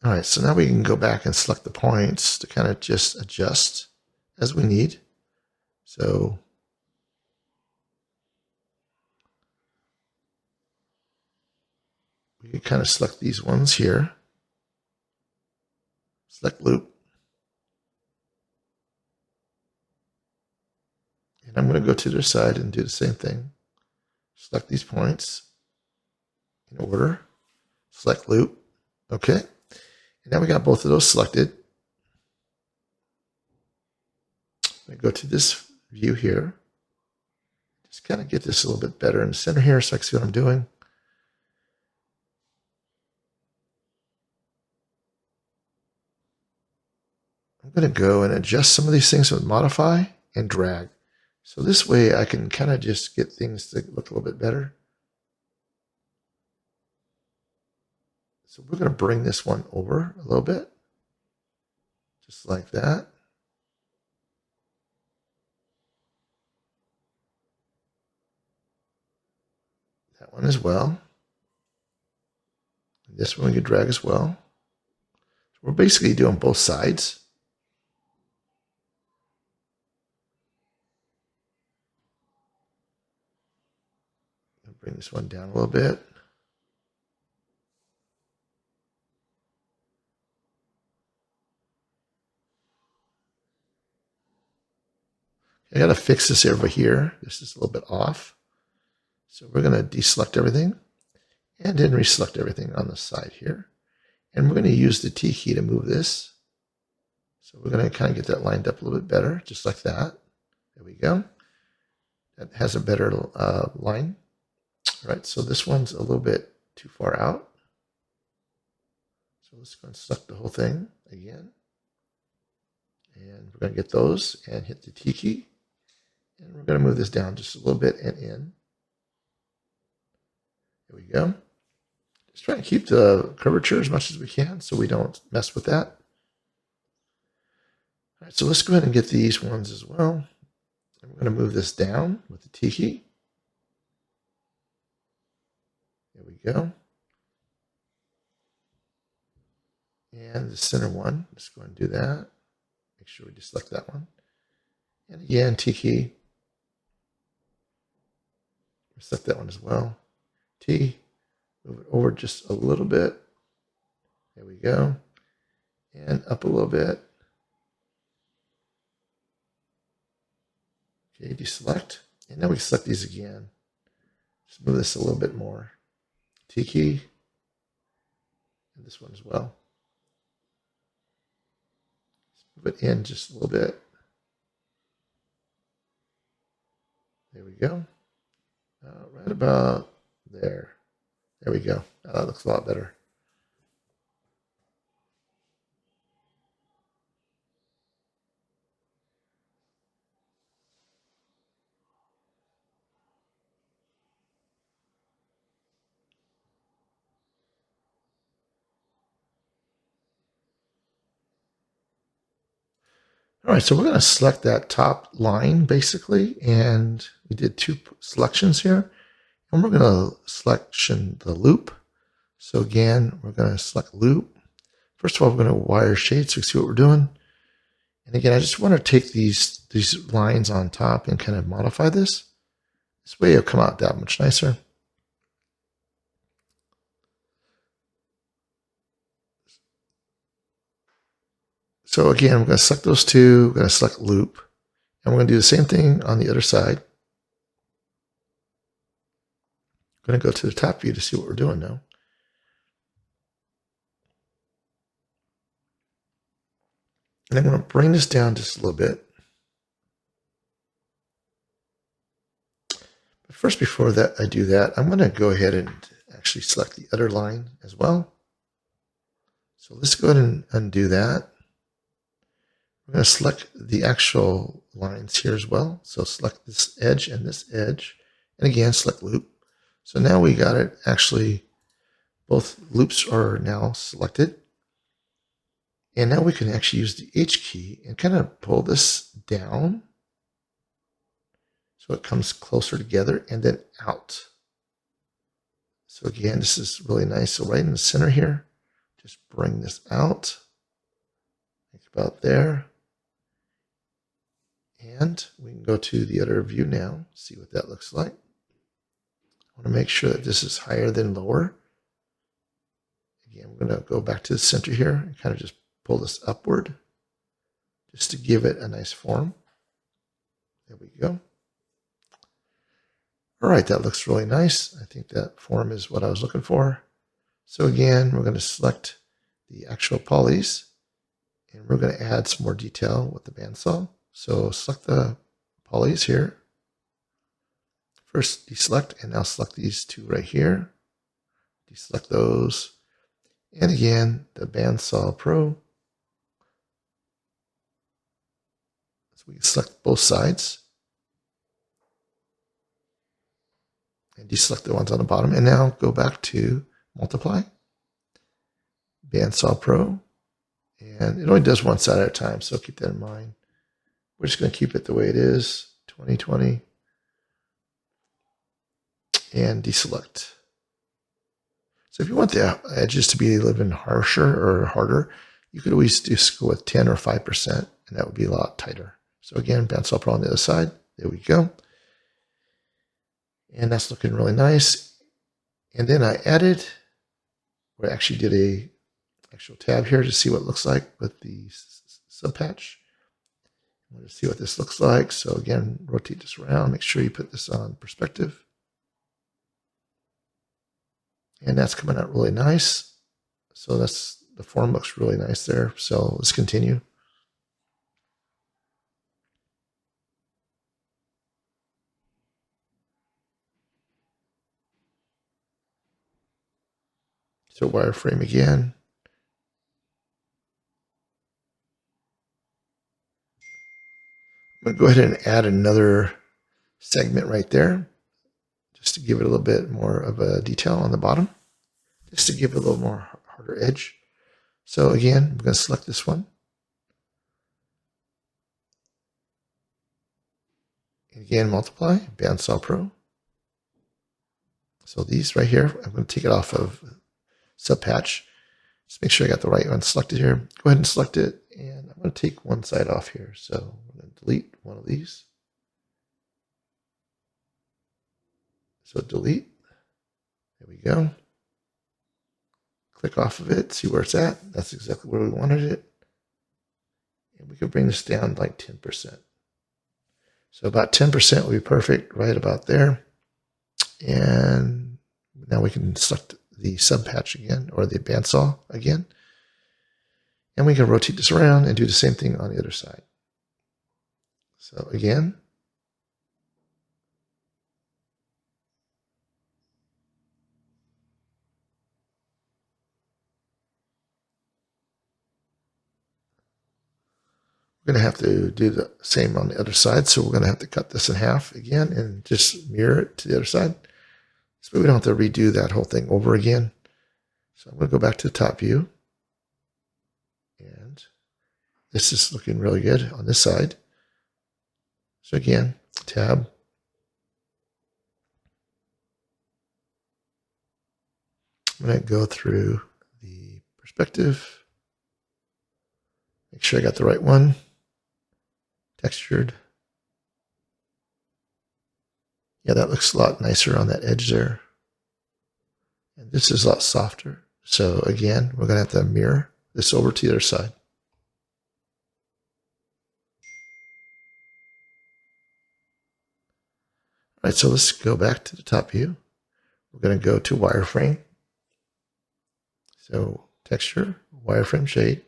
All right, so now we can go back and select the points to kind of just adjust as we need. So we can kind of select these ones here. Select loop. And I'm going to go to their side and do the same thing. Select these points in order. Select loop. Okay. And now we got both of those selected. I'm going to go to this view here. Just kind of get this a little bit better in the center here so I can see what I'm doing. I'm going to go and adjust some of these things with modify and drag. So this way I can kind of just get things to look a little bit better. So we're going to bring this one over a little bit, just like that. That one as well. And this one we can drag as well. So we're basically doing both sides. I'll bring this one down a little bit. I got to fix this over here. This is a little bit off. So we're going to deselect everything and then reselect everything on the side here. And we're going to use the T key to move this. So we're going to kind of get that lined up a little bit better, just like that. There we go. That has a better line. All right, so this one's a little bit too far out. So let's go and select the whole thing again. And we're going to get those and hit the T key. And we're going to move this down just a little bit and in. There we go. Just try to keep the curvature as much as we can so we don't mess with that. All right, so let's go ahead and get these ones as well. And we're going to move this down with the T key. There we go. And the center one, let's go ahead and do that. Make sure we just select that one. And again, T key. Select that one as well. T, move it over just a little bit. There we go. And up a little bit. Okay, deselect. And now we select these again. Just move this a little bit more. T key. And this one as well. Move it in just a little bit. There we go. Right about there. There we go. That looks a lot better. All right, so we're going to select that top line basically, and we did two selections here. And we're going to selection the loop. So again, we're going to select loop. First of all, we're going to wire shade so we see what we're doing. And again, I just want to take these lines on top and kind of modify this. This way it'll come out that much nicer. So again, I'm going to select those two. I'm going to select loop. And we're going to do the same thing on the other side. I'm going to go to the top view to see what we're doing now. And I'm going to bring this down just a little bit. But first, before that, I do that, I'm going to go ahead and actually select the other line as well. So let's go ahead and undo that. We're going to select the actual lines here as well. So select this edge and this edge. And again, select loop. So now we got it actually, both loops are now selected. And now we can actually use the H key and kind of pull this down so it comes closer together and then out. So again, this is really nice. So right in the center here, just bring this out. Think about there. And we can go to the other view now, see what that looks like. I want to make sure that this is higher than lower. Again, we're going to go back to the center here and kind of just pull this upward just to give it a nice form. There we go. All right, that looks really nice. I think that form is what I was looking for. So again, we're going to select the actual polys, and we're going to add some more detail with the bandsaw. So select the polys here. First deselect, and now select these two right here. Deselect those. And again, the Bandsaw Pro. So we can select both sides. And deselect the ones on the bottom. And now go back to Multiply. Bandsaw Pro. And it only does one side at a time, so keep that in mind. We're just going to keep it the way it is, 2020. And deselect. So if you want the edges to be a little bit harsher or harder, you could always just go with 10 or 5%, and that would be a lot tighter. So again, Bandsaw Pro on the other side. There we go. And that's looking really nice. And then I added, or actually did a actual tab here to see what it looks like with the subpatch. I want to see what this looks like. So again, rotate this around. Make sure you put this on perspective. And that's coming out really nice. So that's, the form looks really nice there. So let's continue. So wireframe again. I'm going to go ahead and add another segment right there, just to give it a little bit more of a detail on the bottom, just to give it a little more harder edge. So again, I'm going to select this one. And again, multiply, Bandsaw Pro. So these right here, I'm going to take it off of subpatch. Just make sure I got the right one selected here. Go ahead and select it. And I'm going to take one side off here. So I'm going to delete one of these. So delete. There we go. Click off of it, see where it's at. That's exactly where we wanted it. And we can bring this down like 10%. So about 10% will be perfect, right about there. And now we can select the subpatch again, or the bandsaw again. And we can rotate this around and do the same thing on the other side. So again, we're going to have to do the same on the other side. So we're going to have to cut this in half again and just mirror it to the other side. So we don't have to redo that whole thing over again. So I'm going to go back to the top view. And this is looking really good on this side. So again, tab. I'm going to go through the perspective. Make sure I got the right one. Textured. Yeah, that looks a lot nicer on that edge there. And this is a lot softer. So again, we're going to have to mirror this over to the other side. right, so let's go back to the top view. We're going to go to wireframe. So texture, wireframe shade.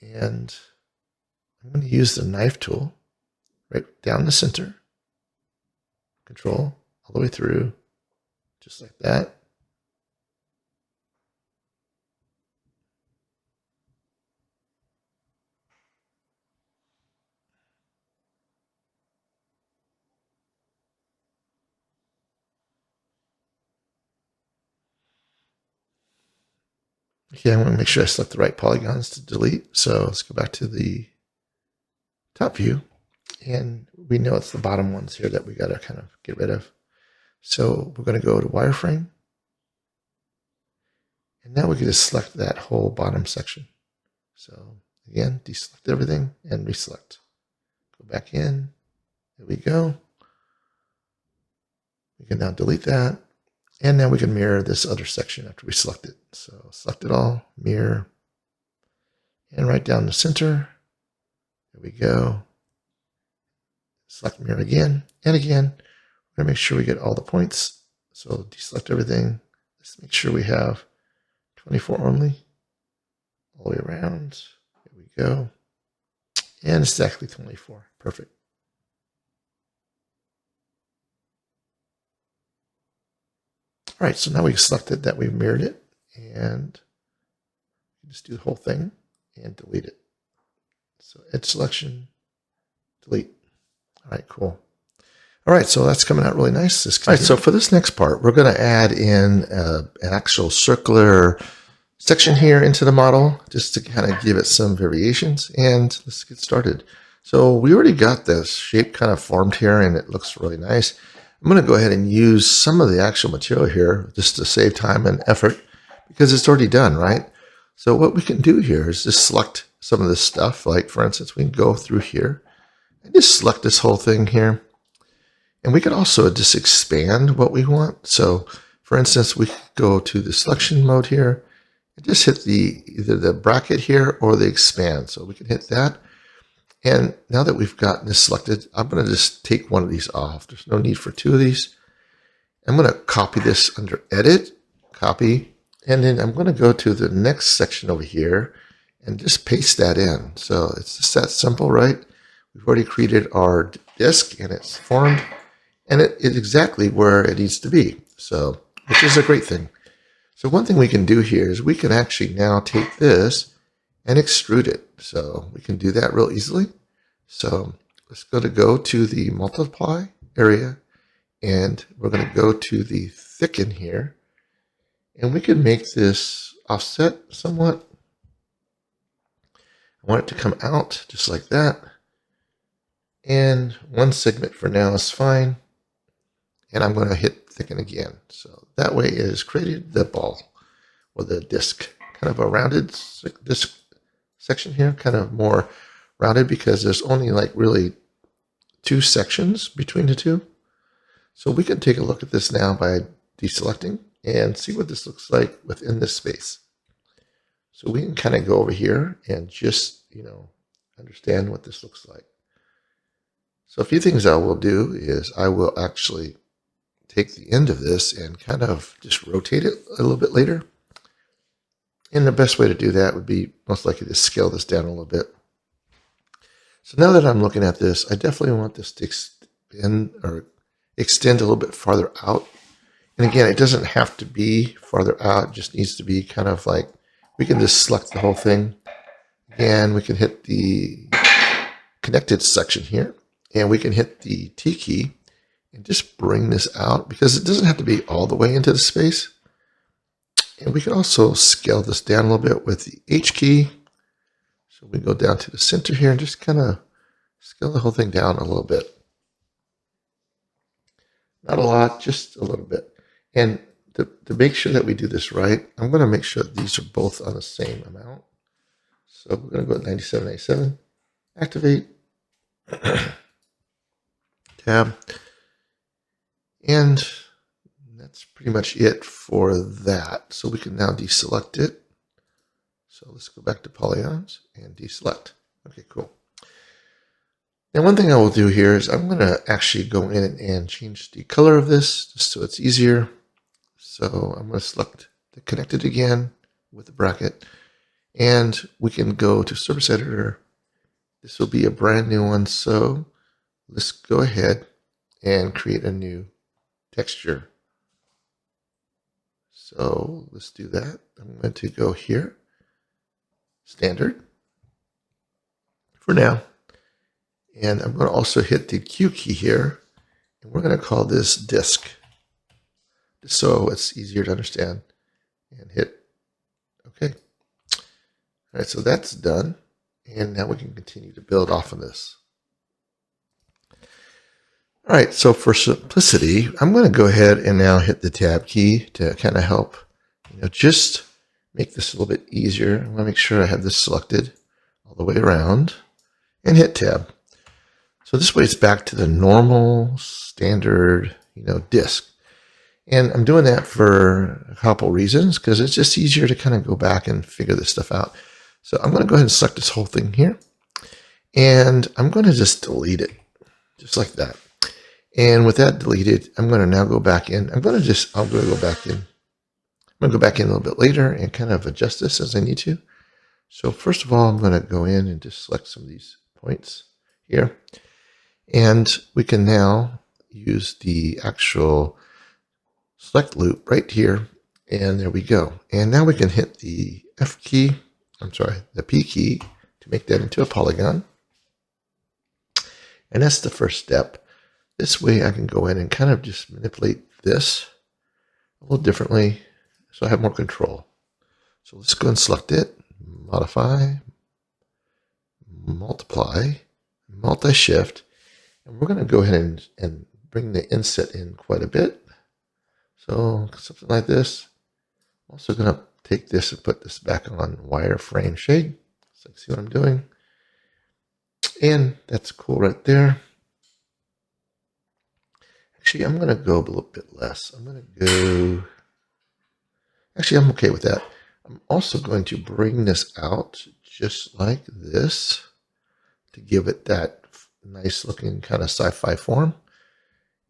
And I'm going to use the knife tool right down the center. Control all the way through, just like that. Okay, I want to make sure I select the right polygons to delete. So let's go back to the top view. And we know it's the bottom ones here that we got to kind of get rid of. So we're going to go to wireframe. And now we can just select that whole bottom section. So again, deselect everything and reselect. Go back in. There we go. We can now delete that. And now we can mirror this other section after we select it. So select it all, mirror, and right down the center. There we go. Select mirror again and again. We're going to make sure we get all the points. So deselect everything. Let's make sure we have 24 only. All the way around. There we go. And it's exactly 24. Perfect. All right, so now we've selected that we've mirrored it, and just do the whole thing and delete it. So edge selection, delete. All right, cool. All right, so that's coming out really nice. All right, so for this next part, we're going to add in an actual circular section here into the model just to kind of give it some variations, and let's get started. So we already got this shape kind of formed here, and it looks really nice. I'm going to go ahead and use some of the actual material here just to save time and effort because it's already done, right? So what we can do here is just select some of this stuff. Like, for instance, we can go through here and just select this whole thing here. And we can also just expand what we want. So, for instance, we could go to the selection mode here and just hit either the bracket here or the expand. So we can hit that. And now that we've got this selected, I'm going to just take one of these off. There's no need for two of these. I'm going to copy this under Edit, Copy, and then I'm going to go to the next section over here and just paste that in. So it's just that simple, right? We've already created our disk and it's formed, and it is exactly where it needs to be. So, which is a great thing. So one thing we can do here is we can actually now take this and extrude it. So we can do that real easily. So let's go to the multiply area, and we're going to go to the thicken here, and we can make this offset somewhat. I want it to come out just like that, and one segment for now is fine, and I'm going to hit thicken again. So that way it has created the ball or the disc, kind of a rounded disc section here, kind of more rounded because there's only like really two sections between the two. So we can take a look at this now by deselecting and see what this looks like within this space. So we can kind of go over here and just, understand what this looks like. So a few things I will do is I will actually take the end of this and kind of just rotate it a little bit later. And the best way to do that would be most likely to scale this down a little bit. So now that I'm looking at this, I definitely want this to extend a little bit farther out. And again, it doesn't have to be farther out. It just needs to be kind of like, we can just select the whole thing. Again, we can hit the connected section here, and we can hit the T key and just bring this out because it doesn't have to be all the way into the space. And we can also scale this down a little bit with the H key. So we go down to the center here and just kind of scale the whole thing down a little bit. Not a lot, just a little bit. And to make sure that we do this right, I'm going to make sure that these are both on the same amount. So we're going to go to 9787, activate, tab, and that's pretty much it for that. So we can now deselect it. So let's go back to polygons and deselect. Okay, cool. Now, one thing I will do here is I'm going to actually go in and change the color of this just so it's easier. So I'm going to select the connected again with the bracket, and we can go to Surface Editor. This will be a brand new one, so let's go ahead and create a new texture. So let's do that. I'm going to go here, standard for now. And I'm going to also hit the Q key here, and we're going to call this disk, just so it's easier to understand, and hit OK. All right, so that's done, and now we can continue to build off of this. All right, so for simplicity, I'm going to go ahead and now hit the Tab key to kind of help, just make this a little bit easier. I want to make sure I have this selected all the way around, and hit Tab. So this way it's back to the normal standard, disk. And I'm doing that for a couple reasons, because it's just easier to kind of go back and figure this stuff out. So I'm going to go ahead and select this whole thing here, and I'm going to just delete it, just like that. And with that deleted, I'm going to now go back in. I'll go back in. I'm going to go back in a little bit later and kind of adjust this as I need to. So first of all, I'm going to go in and just select some of these points here. And we can now use the actual select loop right here. And there we go. And now we can hit the the P key to make that into a polygon. And that's the first step. This way I can go in and kind of just manipulate this a little differently so I have more control. So let's go and select it, modify, multiply, multi-shift, and we're going to go ahead and bring the inset in quite a bit. So something like this. I'm also going to take this and put this back on wireframe shade. So you see what I'm doing. And that's cool right there. Actually, I'm going to go a little bit less. I'm okay with that. I'm also going to bring this out just like this to give it that nice looking kind of sci-fi form.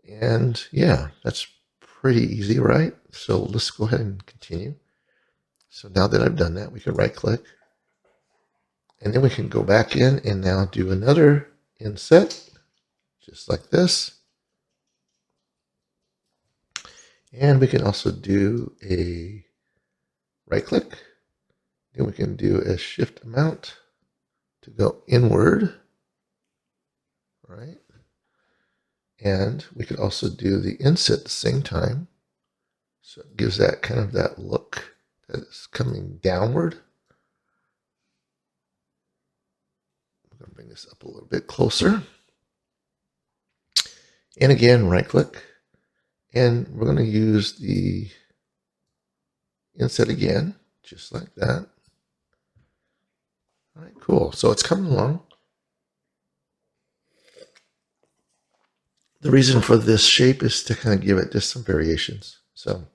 And yeah, that's pretty easy, right? So let's go ahead and continue. So now that I've done that, we can right click, and then we can go back in and now do another inset, just like this. And we can also do a right click. Then we can do a shift amount to go inward, right? And we could also do the inset at the same time. So it gives that kind of that look that is coming downward. I'm going to bring this up a little bit closer. And again, right click. And we're going to use the inset again, just like that. All right, cool. So it's coming along. The reason for this shape is to kind of give it just some variations. So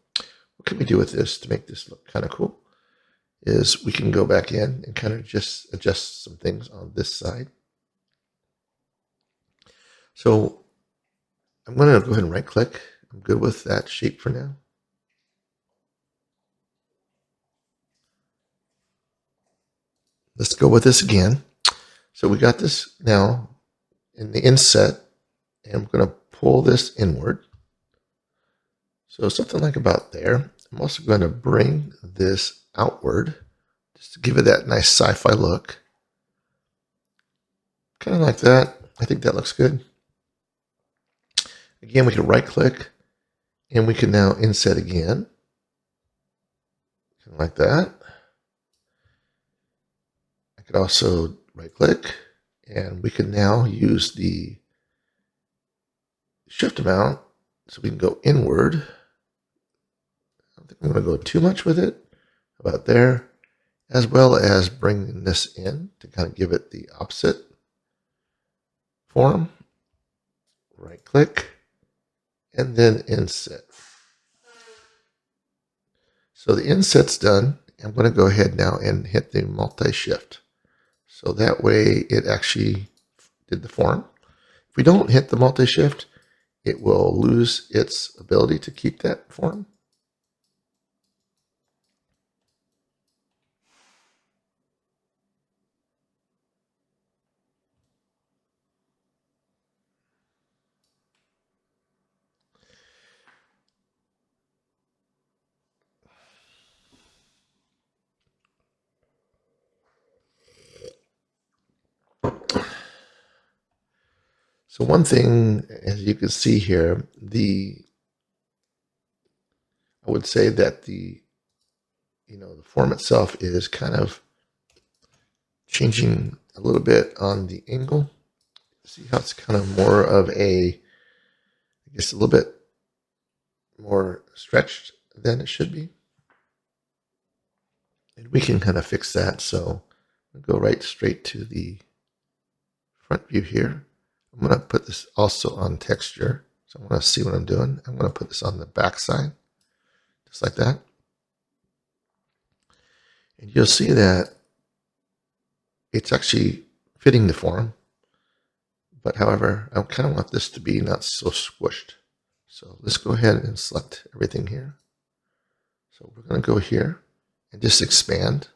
what can we do with this to make this look kind of cool? Is we can go back in and kind of just adjust some things on this side. So I'm going to go ahead and right click. I'm good with that shape for now. Let's go with this again. So we got this now in the inset, and I'm going to pull this inward. So something like about there. I'm also going to bring this outward just to give it that nice sci-fi look. Kind of like that. I think that looks good. Again, we can right click and we can now inset again. Kind of like that. I could also right click and we can now use the shift amount so we can go inward. I don't think I'm going to go too much with it. About there. As well as bringing this in to kind of give it the opposite form. Right click and then inset. So the inset's done. I'm going to go ahead now and hit the multi-shift. So that way it actually did the form. If we don't hit the multi-shift, it will lose its ability to keep that form. So one thing, as you can see here, I would say that the form itself is kind of changing a little bit on the angle. See how it's kind of more of a, I guess, a little bit more stretched than it should be. And we can kind of fix that. So I'll go right straight to the front view here. I'm going to put this also on texture. So I want to see what I'm doing. I'm going to put this on the back side, just like that. And you'll see that it's actually fitting the form. But however, I kind of want this to be not so squished. So let's go ahead and select everything here. So we're going to go here and just expand,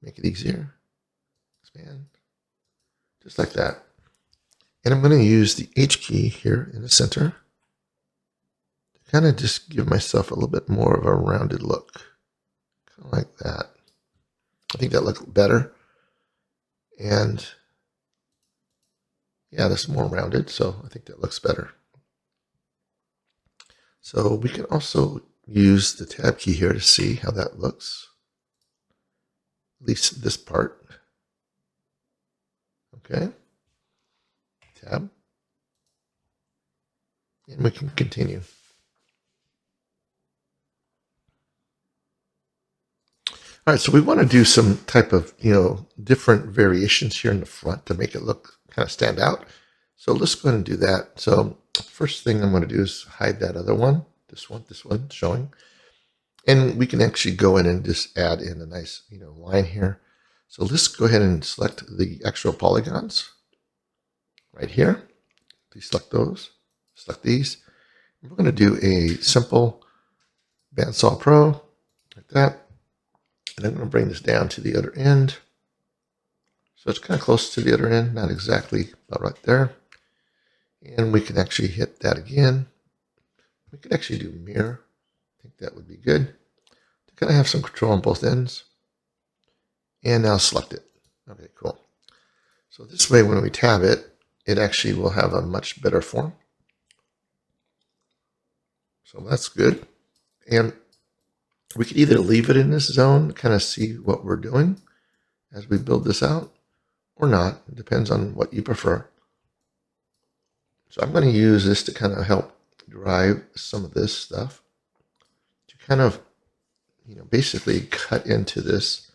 make it easier. Expand, just like that. And I'm going to use the H key here in the center to kind of just give myself a little bit more of a rounded look. Kind of like that. I think that looks better. And yeah, that's more rounded, so I think that looks better. So we can also use the tab key here to see how that looks. At least this part. Okay. Tab. And we can continue. All right, so we want to do some type of, different variations here in the front to make it look kind of stand out. So let's go ahead and do that. So first thing I'm going to do is hide that other one, this one showing. And we can actually go in and just add in a nice, line here. So let's go ahead and select the actual polygons right here. Please select those, select these. And we're going to do a simple bandsaw pro like that. And I'm going to bring this down to the other end. So it's kind of close to the other end, not exactly about right there. And we can actually hit that again. We could actually do mirror. I think that would be good to kind of have some control on both ends. And now select it. Okay, cool. So this way, when we tab it, it actually will have a much better form. So that's good. And we could either leave it in this zone, kind of see what we're doing as we build this out, or not. It depends on what you prefer. So I'm going to use this to kind of help drive some of this stuff to kind of, basically cut into this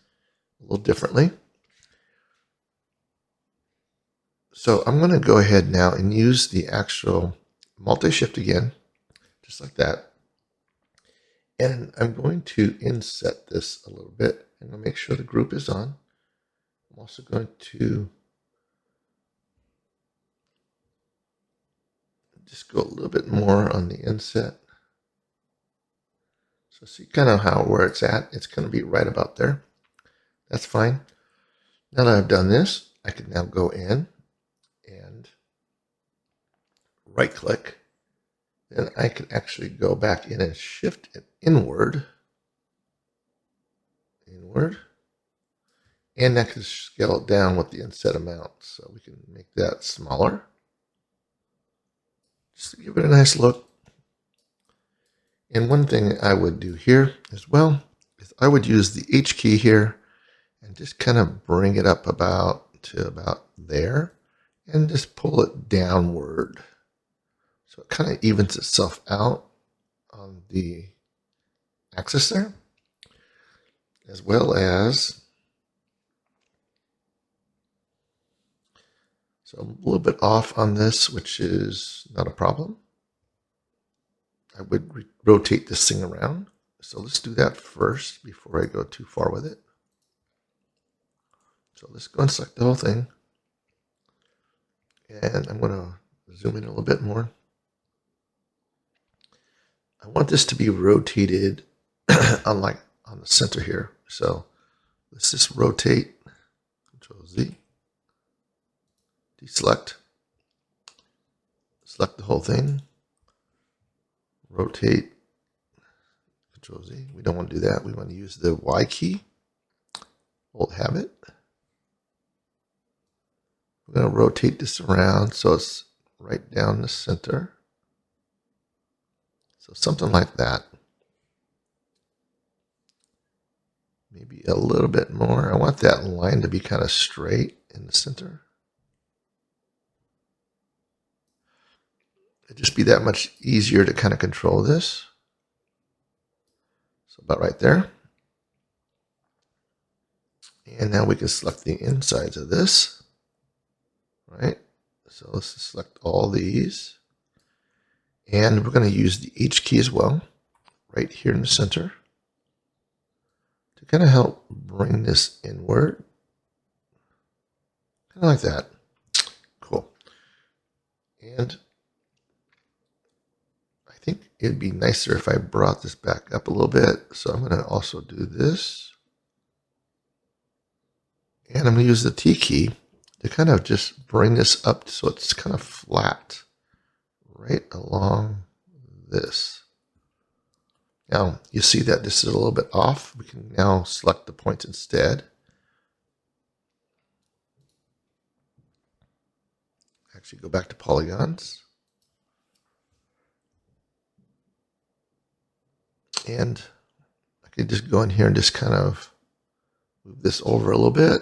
a little differently. So I'm going to go ahead now and use the actual multi-shift again, just like that. And I'm going to inset this a little bit. I'm going to make sure the group is on. I'm also going to just go a little bit more on the inset. So see kind of where it's at. It's going to be right about there. That's fine. Now that I've done this, I can now go in and right click. Then I can actually go back in and shift it inward. And I can scale it down with the inset amount. So we can make that smaller. Just to give it a nice look. And one thing I would do here as well is I would use the H key here and just kind of bring it up to about there and just pull it downward. So it kind of evens itself out on the axis there, as well as, so I'm a little bit off on this, which is not a problem. I would rotate this thing around. So let's do that first before I go too far with it. So let's go and select the whole thing. And I'm going to zoom in a little bit more. I want this to be rotated on the center here. So let's just rotate, Control Z, deselect, select the whole thing, rotate, Control Z. We don't want to do that. We want to use the Y key, Alt Habit. We're going to rotate this around so it's right down the center. So something like that. Maybe a little bit more. I want that line to be kind of straight in the center. It'd just be that much easier to kind of control this. So about right there. And now we can select the insides of this. Right? So let's select all these. And we're going to use the H key as well, right here in the center, to kind of help bring this inward. Kind of like that. Cool. And I think it'd be nicer if I brought this back up a little bit. So I'm going to also do this. And I'm going to use the T key to kind of just bring this up so it's kind of flat right along this. Now you see that this is a little bit off. We can now select the points instead. Actually go back to polygons. And I could just go in here and just kind of move this over a little bit.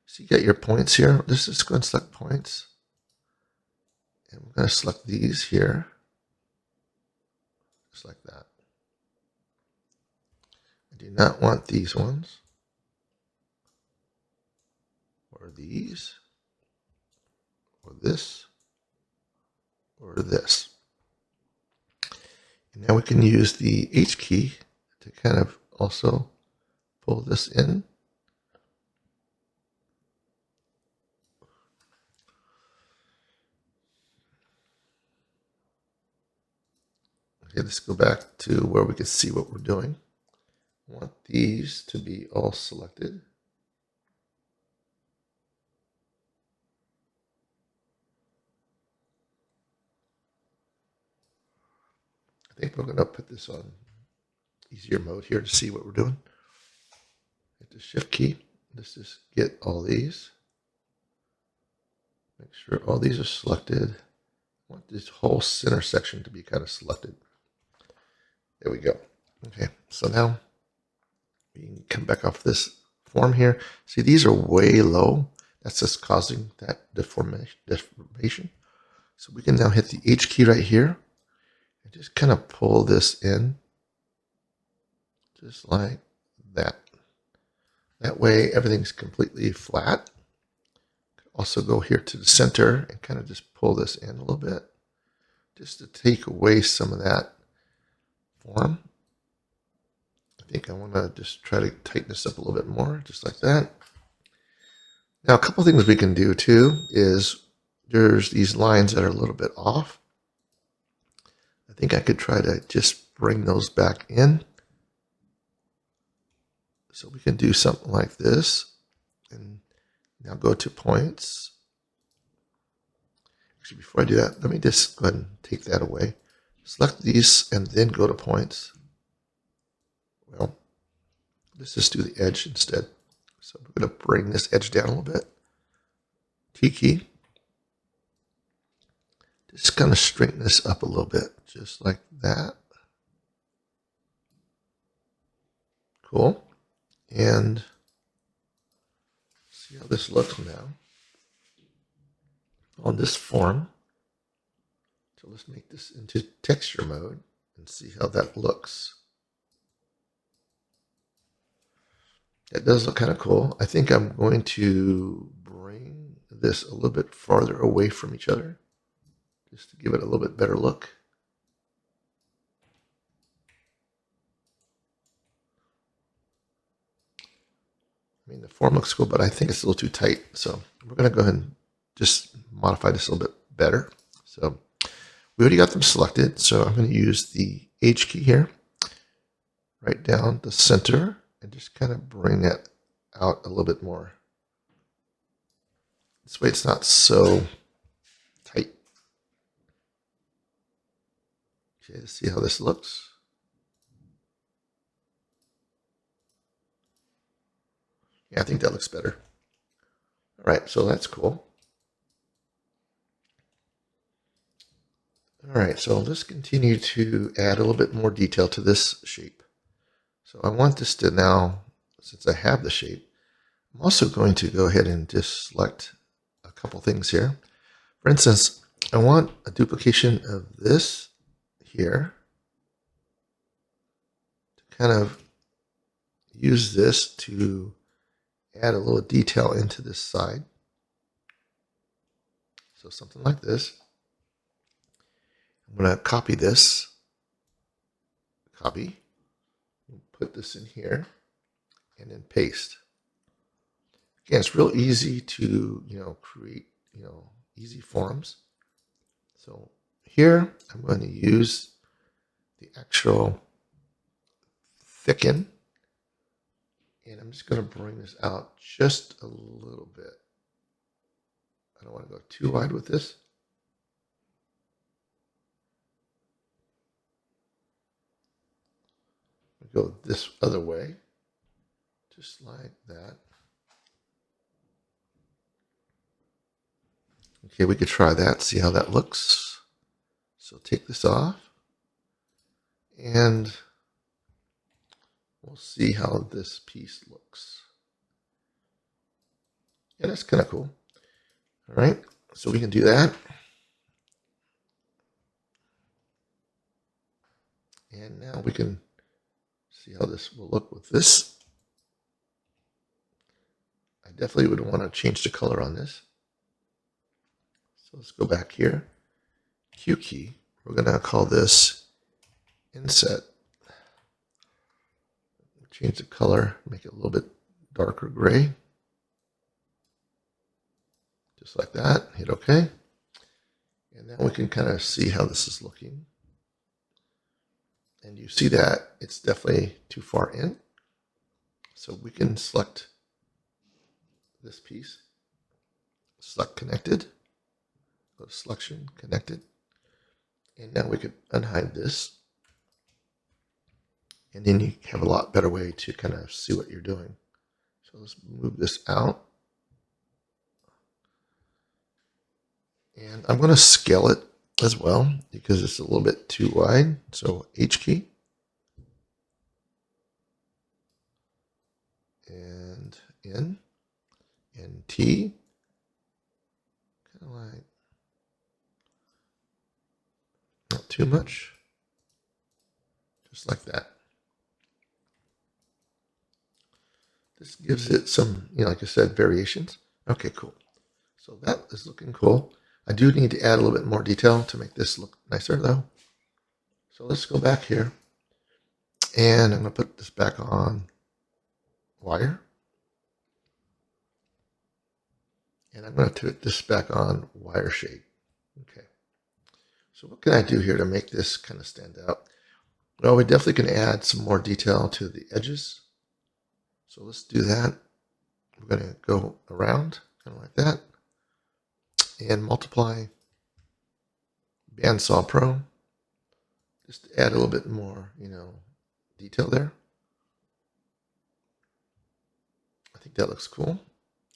So you got your points here. Let's just go and select points. And we're going to select these here. Just like that. I do not want these ones. Or these. Or this. Or this. And now we can use the H key to kind of also pull this in. Okay, let's go back to where we can see what we're doing. I want these to be all selected. I think we're going to put this on easier mode here to see what we're doing. Hit the Shift key. Let's just get all these. Make sure all these are selected. I want this whole center section to be kind of selected. There we go. Okay, so now we can come back off this form here. See, these are way low. That's just causing that deformation. So we can now hit the H key right here and just kind of pull this in, just like that. That way everything's completely flat. Also go here to the center and kind of just pull this in a little bit, just to take away some of that form. I think I want to just try to tighten this up a little bit more, just like that. Now, a couple things we can do too is there's these lines that are a little bit off. I think I could try to just bring those back in. So we can do something like this. And now go to points. Actually, before I do that, let me just go ahead and take that away. Select these and then go to points. Well, let's just do the edge instead. So we're going to bring this edge down a little bit. T key. Just kind of straighten this up a little bit, just like that. Cool. And see how this looks now on this form. So let's make this into texture mode and see how that looks. That does look kind of cool. I think I'm going to bring this a little bit farther away from each other, just to give it a little bit better look. I mean, the form looks cool, but I think it's a little too tight. So we're going to go ahead and just modify this a little bit better. So we already got them selected, so I'm going to use the H key here, right down the center, and just kind of bring that out a little bit more. This way it's not so tight. Okay, let's see how this looks. Yeah, I think that looks better. All right, so that's cool. All right, so let's continue to add a little bit more detail to this shape. So I want this to now, since I have the shape, I'm also going to go ahead and just select a couple things here. For instance, I want a duplication of this here to kind of use this to add a little detail into this side. So something like this. I'm going to copy this, copy, put this in here, and then paste. Again, it's real easy to, create, easy forms. So here I'm going to use the actual thicken, and I'm just going to bring this out just a little bit. I don't want to go too wide with this. Go this other way, just like that. Okay, we could try that, see how that looks. So take this off, and we'll see how this piece looks. Yeah, that's kind of cool. All right, so we can do that. And now we can see how this will look with this. I definitely would want to change the color on this. So let's go back here. Q key. We're going to call this inset. Change the color, make it a little bit darker gray. Just like that. Hit OK. And now we can kind of see how this is looking. And you see that it's definitely too far in. So we can select this piece, select connected, go to selection, connected. And now we could unhide this. And then you have a lot better way to kind of see what you're doing. So let's move this out. And I'm going to scale it as well because it's a little bit too wide. So H key. And N. And T. Kind of like, not too much. Just like that. This gives it some, like I said, variations. Okay, cool. So that is looking cool. I do need to add a little bit more detail to make this look nicer though. So let's go back here. And I'm going to put this back on wire. And I'm going to put this back on wire shape. Okay. So what can I do here to make this kind of stand out? Well, we definitely can add some more detail to the edges. So let's do that. We're going to go around, kind of like that. And multiply Bandsaw Pro. Just to add a little bit more, detail there. I think that looks cool.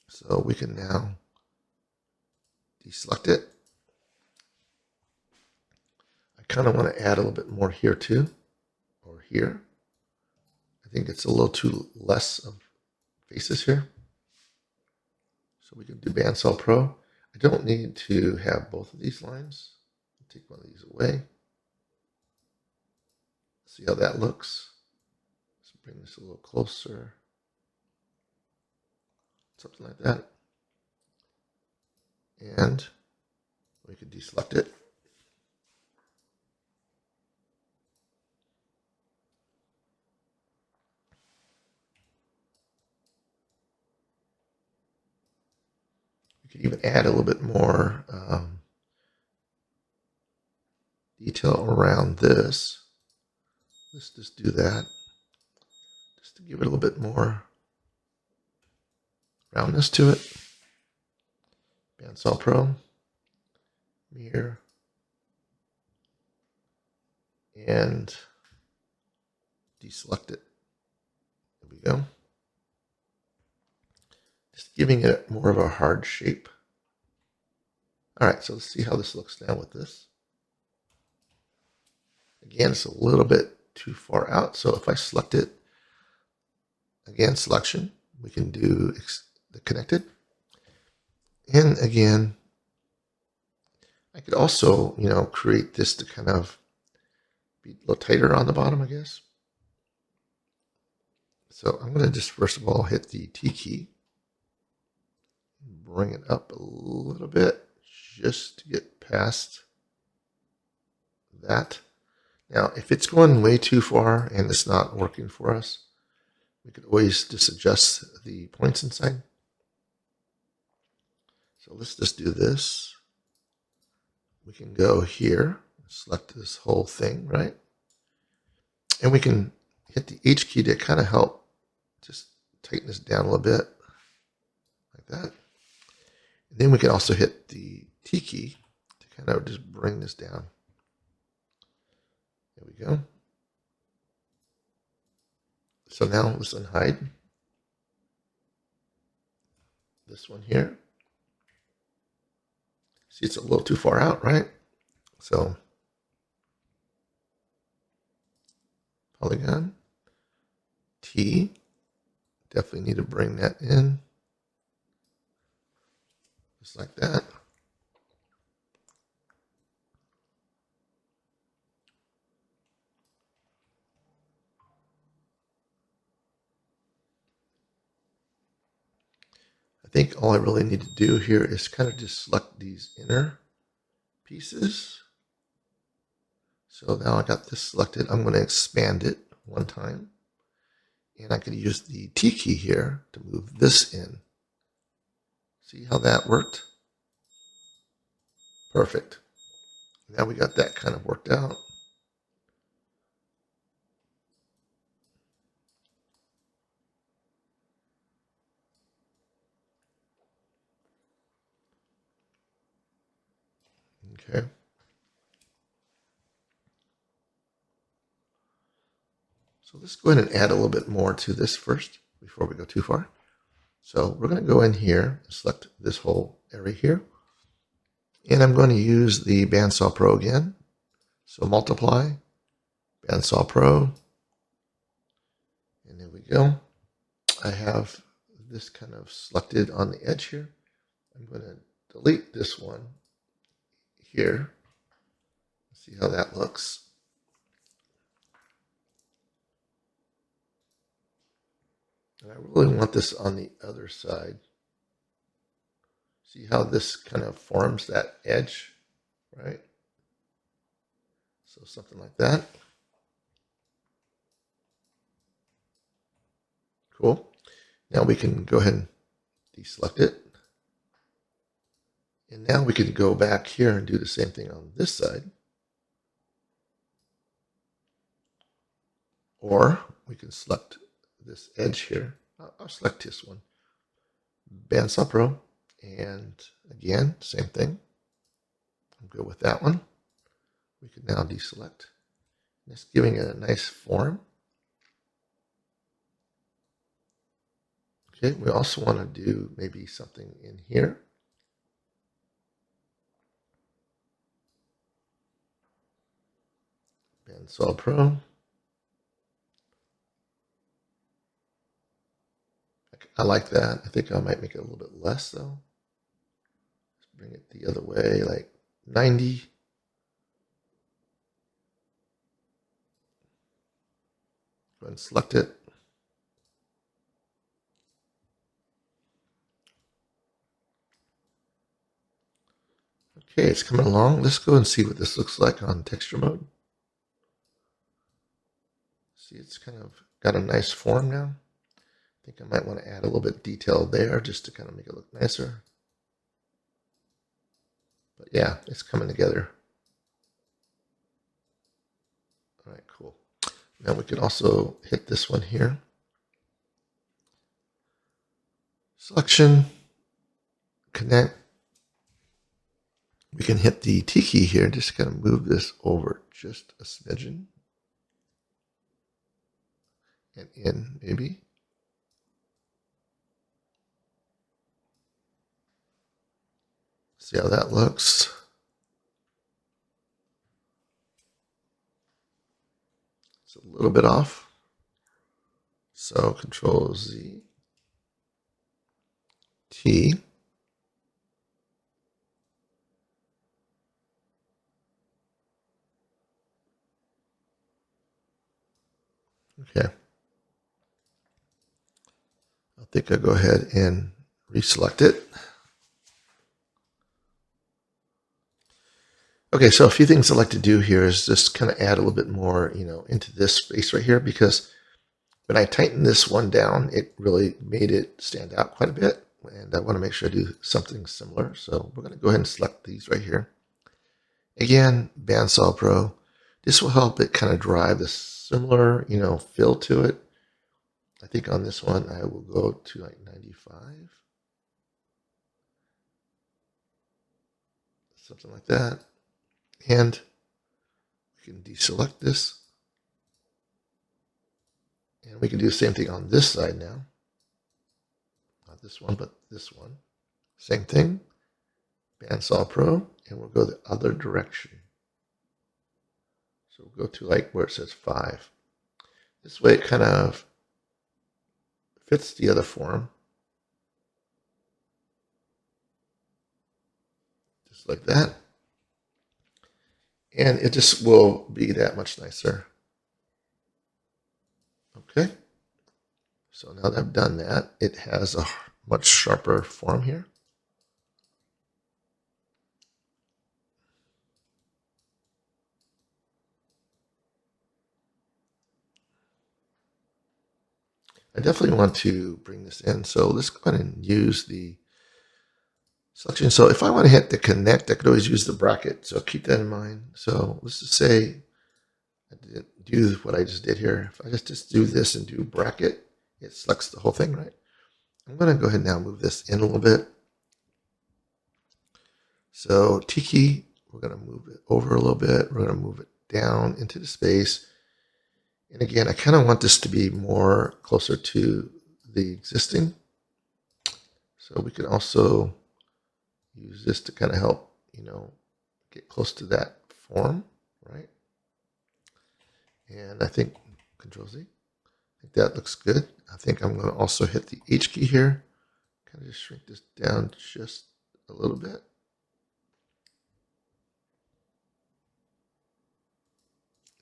So we can now deselect it. I kind of want to add a little bit more here too, or here. I think it's a little too less of faces here. So we can do Bandsaw Pro. I don't need to have both of these lines. I'll take one of these away. See how that looks. Let's bring this a little closer. Something like that. And we can deselect it. We can even add a little bit more detail around this. Let's just do that, just to give it a little bit more roundness to it. Bandsaw Pro, mirror, and deselect it. There we go. Just giving it more of a hard shape. All right, so let's see how this looks now with this. Again, it's a little bit too far out, so if I select it, again, selection, we can do the connected. And again, I could also, create this to kind of be a little tighter on the bottom, I guess. So I'm going to just first of all hit the T key, bring it up a little bit just to get past that. Now, if it's going way too far and it's not working for us, we could always just adjust the points inside. So let's just do this. We can go here, select this whole thing, right? And we can hit the H key to kind of help just tighten this down a little bit, like that. And then we can also hit the T key to kind of just bring this down. There we go. So now let's unhide this one here. See, it's a little too far out, right? So polygon, T, definitely need to bring that in, just like that. I think all I really need to do here is kind of just select these inner pieces. So now I got this selected. I'm going to expand it one time. And I could use the T key here to move this in. See how that worked? Perfect. Now we got that kind of worked out. Okay. So let's go ahead and add a little bit more to this first before we go too far. So we're going to go in here and select this whole area here. And I'm going to use the Bandsaw Pro again. So multiply, Bandsaw Pro, and there we go. I have this kind of selected on the edge here. I'm going to delete this one here. See how that looks. And I really want this on the other side. See how this kind of forms that edge, right? So something like that. Cool. Now we can go ahead and deselect it. And now we can go back here and do the same thing on this side. Or we can select this edge here. I'll select this one. Bandsaw Pro. And again, same thing. I'm good with that one. We can now deselect. Just giving it a nice form. Okay, we also want to do maybe something in here. Bandsaw Pro. I like that. I think I might make it a little bit less though. Let's bring it the other way, like 90. Go ahead and select it. Okay, it's coming along. Let's go and see what this looks like on texture mode. See, it's kind of got a nice form now. I think I might want to add a little bit of detail there just to kind of make it look nicer. But yeah, it's coming together. Now we can also hit this one here. Selection, connect. We can hit the T key here, just kind of move this over just a smidgen. And in, maybe. See how that looks. It's a little bit off. So Control Z, T. Okay. I think I'll go ahead and reselect it. Okay, so a few things I like to do here is just kind of add a little bit more, into this space right here, because when I tighten this one down, it really made it stand out quite a bit. And I want to make sure I do something similar. So we're going to go ahead and select these right here. Again, Bandsaw Pro. This will help it kind of drive the similar, feel to it. I think on this one, I will go to like 95. Something like that. And we can deselect this. And we can do the same thing on this side now. Not this one, but this one. Same thing. Bandsaw Pro. And we'll go the other direction. So we'll go to like where it says 5. This way it kind of fits the other form. Just like that. And it just will be that much nicer. Okay. So now that I've done that, it has a much sharper form here. I definitely want to bring this in. So let's go ahead and use the selection. So if I want to hit the connect, I could always use the bracket. So keep that in mind. So let's just say I didn't do what I just did here. If I just do this and do bracket, it selects the whole thing, right? I'm going to go ahead and now move this in a little bit. So T key, we're going to move it over a little bit. We're going to move it down into the space. And again, I kind of want this to be more closer to the existing. So we can also use this to kind of help, get close to that form, right? And I think Control Z. I think that looks good. I think I'm going to also hit the H key here. Kind of just shrink this down just a little bit.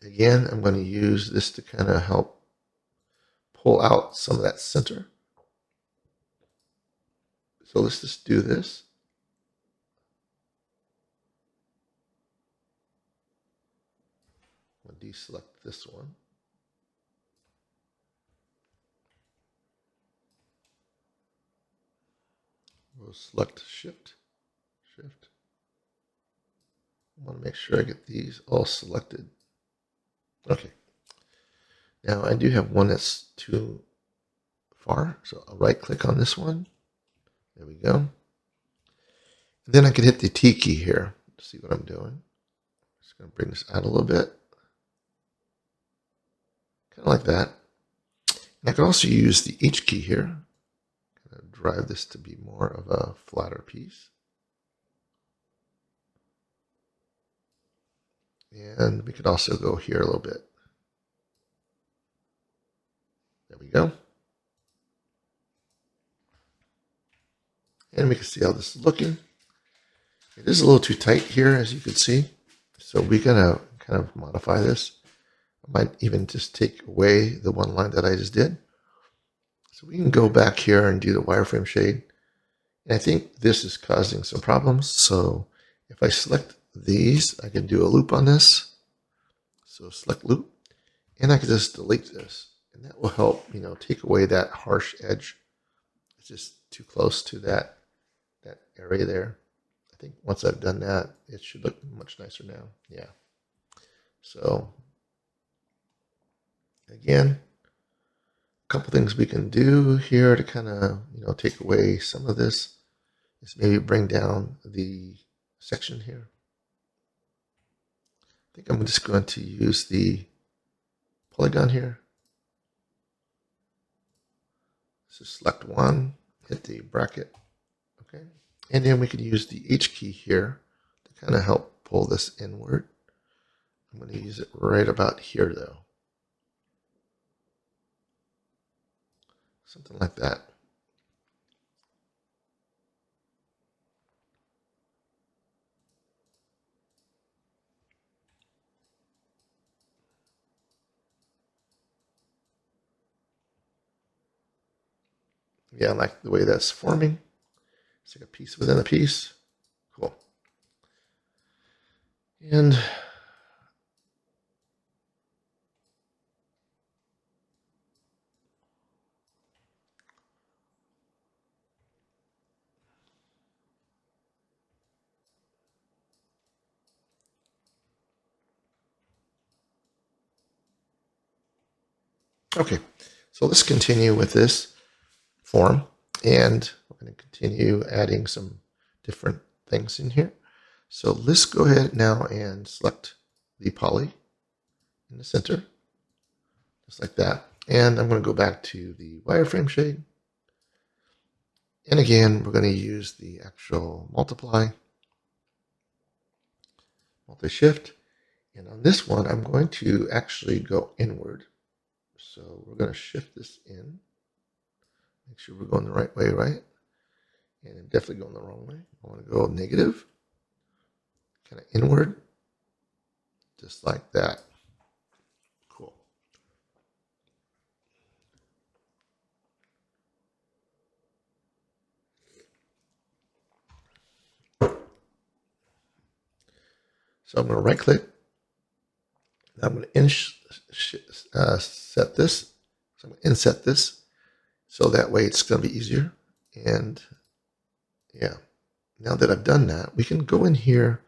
Again, I'm going to use this to kind of help pull out some of that center. So let's just do this. I'll deselect this one. We'll select Shift. I want to make sure I get these all selected. Okay. Now I do have one that's too far, so I'll right click on this one. There we go. And then I can hit the T key here to see what I'm doing. Just going to bring this out a little bit. Kind of like that. And I can also use the H key here. Kind of drive this to be more of a flatter piece. And we could also go here a little bit. There we go. And we can see how this is looking. It is a little too tight here, as you can see. So we're going to kind of modify this. I might even just take away the one line that I just did. So we can go back here and do the wireframe shade. And I think this is causing some problems. So if I select these, I can do a loop on this. So select loop. And I can just delete this. And that will help, take away that harsh edge. It's just too close to that area there. I think once I've done that, it should look much nicer now. Yeah. So Again, a couple things we can do here to kind of, take away some of this is maybe bring down the section here. I think I'm just going to use the polygon here. So select one, hit the bracket, okay? And then we could use the H key here to kind of help pull this inward. I'm going to use it right about here though. Something like that. Yeah, I like the way that's forming. It's like a piece within a piece. Cool. And okay, so let's continue with this form, and we're going to continue adding some different things in here. So let's go ahead now and select the poly in the center, just like that. And I'm going to go back to the wireframe shade. And again, we're going to use the actual multi-shift. And on this one, I'm going to actually go inward. So we're going to shift this in. Make sure we're going the right way, right? And I'm definitely going the wrong way. I want to go negative, kind of inward, just like that. Cool. So I'm going to right click. I'm going to set this. So I'm going to inset this. So that way it's going to be easier. And yeah, now that I've done that, we can go in here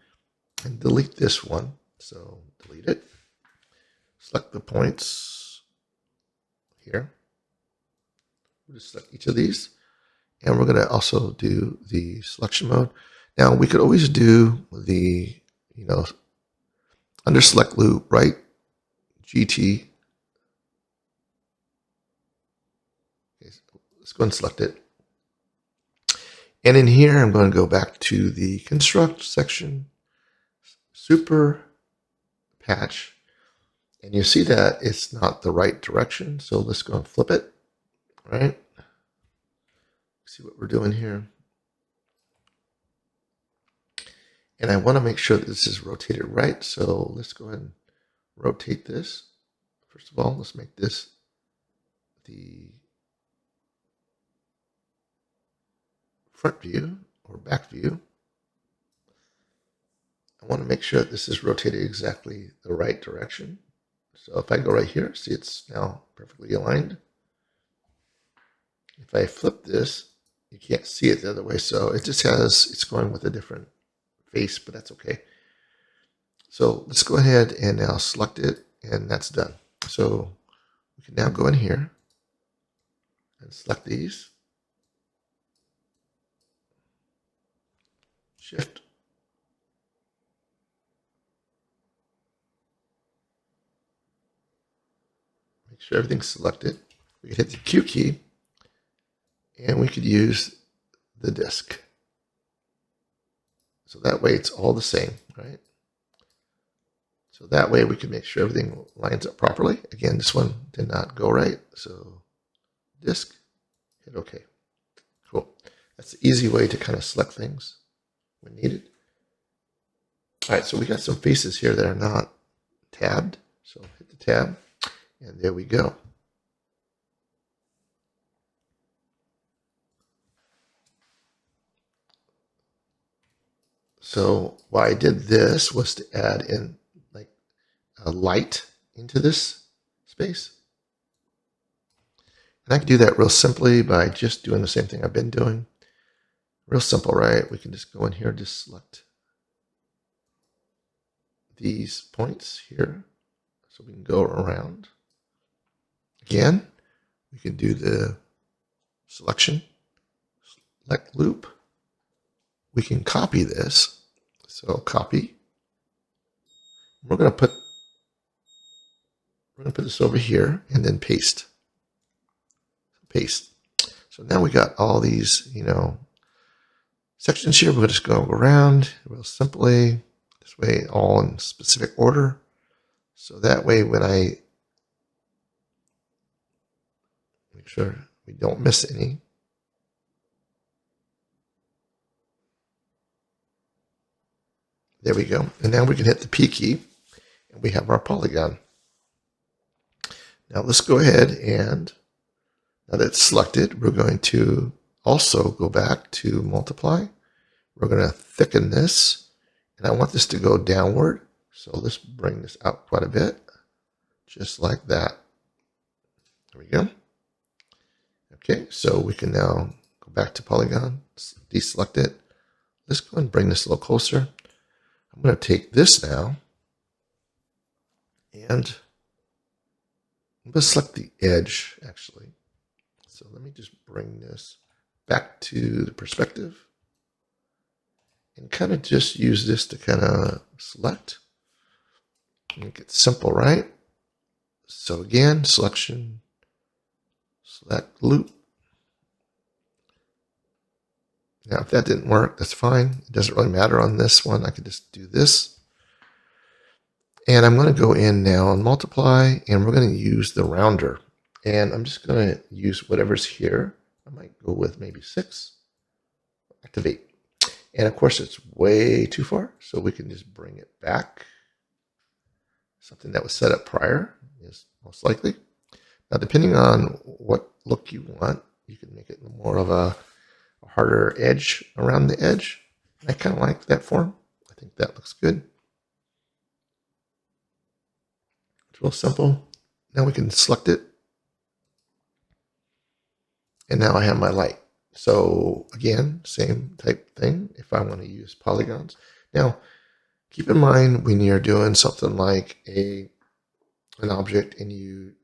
and delete this one. So delete it. Select the points here. We'll just select each of these. And we're going to also do the selection mode. Now we could always do the, under select loop, right? GT. Okay, so let's go and select it. And in here, I'm going to go back to the construct section, super patch. And you see that it's not the right direction. So let's go and flip it, right? See what we're doing here. And I want to make sure that this is rotated right. So let's go ahead and rotate this. First of all, let's make this the front view or back view. I want to make sure that this is rotated exactly the right direction. So if I go right here, see it's now perfectly aligned. If I flip this, you can't see it the other way. So it just it's going with a different face, but that's okay. So let's go ahead and now select it, and that's done. So we can now go in here and select these. Shift. Make sure everything's selected. We can hit the Q key, and we could use the disk. So that way it's all the same, right? So that way we can make sure everything lines up properly. Again, this one did not go right. So disk, hit OK. Cool. That's the easy way to kind of select things when needed. All right, so we got some faces here that are not tabbed. So hit the tab, and there we go. So why I did this was to add in like a light into this space. And I can do that real simply by just doing the same thing I've been doing. Real simple, right? We can just go in here and just select these points here. So we can go around. Again, we can do the selection, select loop. We can copy this. So copy. We're going to put this over here and then paste. Paste. So now we got all these, sections here. We're just going to go around real simply. This way, all in specific order. So that way, when I make sure we don't miss any. There we go. And now we can hit the P key, and we have our polygon. Now let's go ahead and, now that it's selected, we're going to also go back to multiply. We're going to thicken this, and I want this to go downward. So let's bring this out quite a bit, just like that. There we go. Okay, so we can now go back to polygon, deselect it. Let's go and bring this a little closer. I'm going to take this now, and I'm going to select the edge, actually. So let me just bring this back to the perspective and kind of just use this to kind of select. Make it simple, right? So again, selection, select loop. Now, if that didn't work, that's fine. It doesn't really matter on this one. I can just do this. And I'm going to go in now and multiply, and we're going to use the rounder. And I'm just going to use whatever's here. I might go with maybe 6. Activate. And of course, it's way too far, so we can just bring it back. Something that was set up prior is most likely. Now, depending on what look you want, you can make it more of a harder edge around the edge. I kind of like that form. I think that looks good. It's real simple. Now we can select it. And now I have my light. So again, same type thing if I want to use polygons. Now, keep in mind when you're doing something like an object and you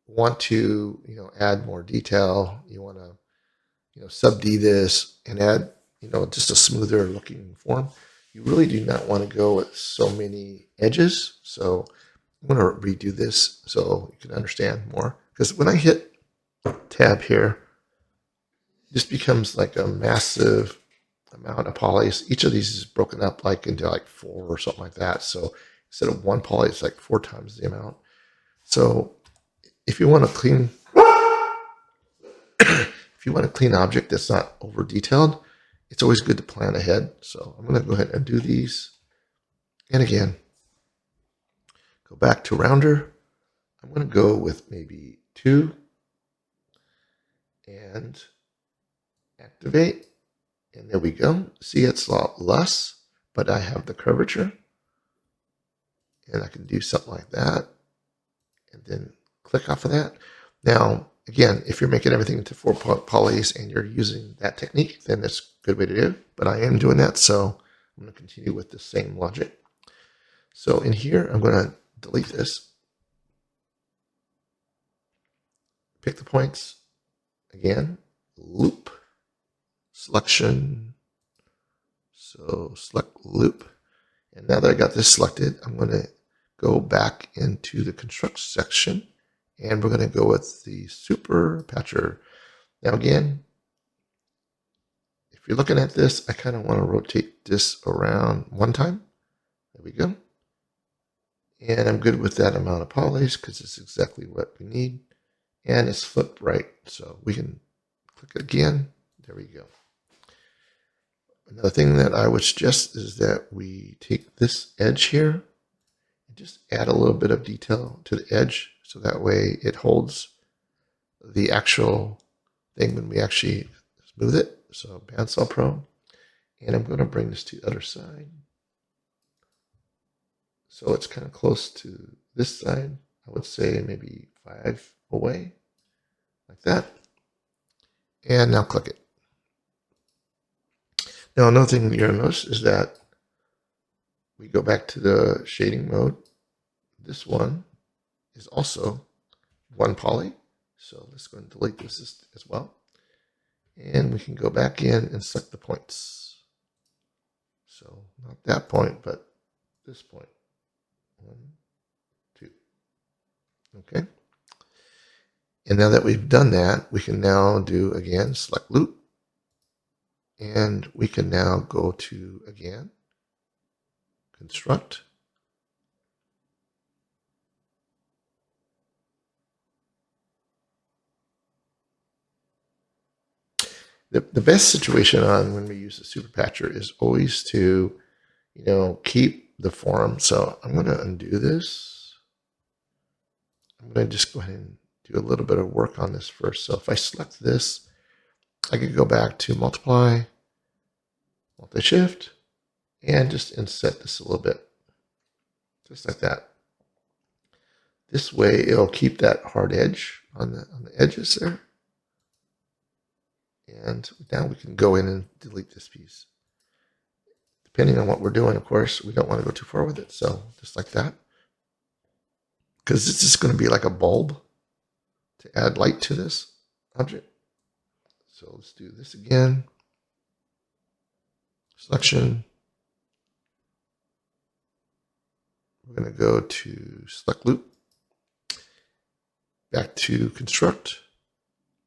want to, add more detail, you want to, sub-D this and add, just a smoother looking form. You really do not want to go with so many edges. So I'm going to redo this so you can understand more. Because when I hit tab here, it just becomes like a massive amount of polys. Each of these is broken up like into like 4 or something like that. So instead of 1 poly, it's like 4 times the amount. So if you want a clean object that's not over detailed, it's always good to plan ahead. So I'm going to go ahead and do these. And again, go back to rounder. I'm going to go with maybe 2 and activate. And there we go. See, it's a lot less, but I have the curvature. And I can do something like that. And then click off of that. Now, again, if you're making everything into 4 polys and you're using that technique, then that's a good way to do it. But I am doing that, so I'm going to continue with the same logic. So in here, I'm going to delete this. Pick the points. Again, loop. Selection. So select loop. And now that I got this selected, I'm going to go back into the construct section. And we're going to go with the super patcher. Now again, if you're looking at this, I kind of want to rotate this around 1 time. There we go. And I'm good with that amount of polys because it's exactly what we need. And it's flipped right. So we can click again. There we go. Another thing that I would suggest is that we take this edge here and just add a little bit of detail to the edge. So that way it holds the actual thing when we actually smooth it. So Bandsaw Pro. And I'm going to bring this to the other side. So it's kind of close to this side. I would say maybe 5 away, like that. And now click it. Now another thing you're going to notice is that we go back to the shading mode. This one is also 1 poly. So let's go and delete this as well. And we can go back in and select the points. So not that point, but this point. 1, 2. Okay. And now that we've done that, we can now do, again, select loop. And we can now go to, again, construct. The best situation on when we use the super patcher is always to, keep the form. So I'm going to undo this. I'm going to just go ahead and do a little bit of work on this first. So if I select this, I could go back to multiply, multi-shift, and just inset this a little bit, just like that. This way, it'll keep that hard edge on the edges there. And now we can go in and delete this piece. Depending on what we're doing, of course, we don't want to go too far with it. So just like that. Because it's just going to be like a bulb to add light to this object. So let's do this again. Selection. We're going to go to select loop. Back to construct.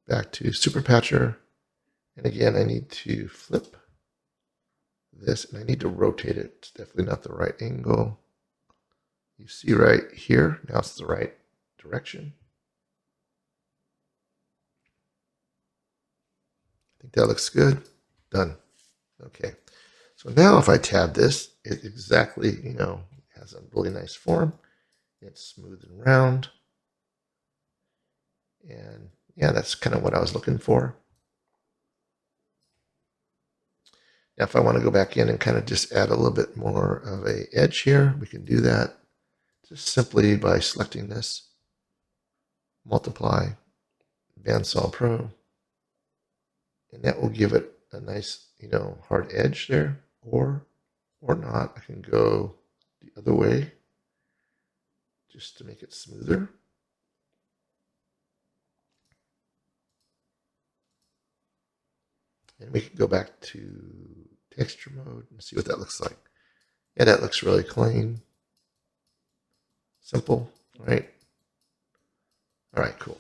Back to super patcher. And again, I need to flip this, and I need to rotate it. It's definitely not the right angle. You see right here, now it's the right direction. I think that looks good. Done. Okay. So now if I tab this, it exactly, has a really nice form. It's smooth and round. And yeah, that's kind of what I was looking for. Now, if I want to go back in and kind of just add a little bit more of a edge here, we can do that just simply by selecting this, multiply, Bandsaw Pro, and that will give it a nice, hard edge there, or not. I can go the other way just to make it smoother. And we can go back to texture mode and see what that looks like. Yeah, that looks really clean. Simple, right? All right, cool.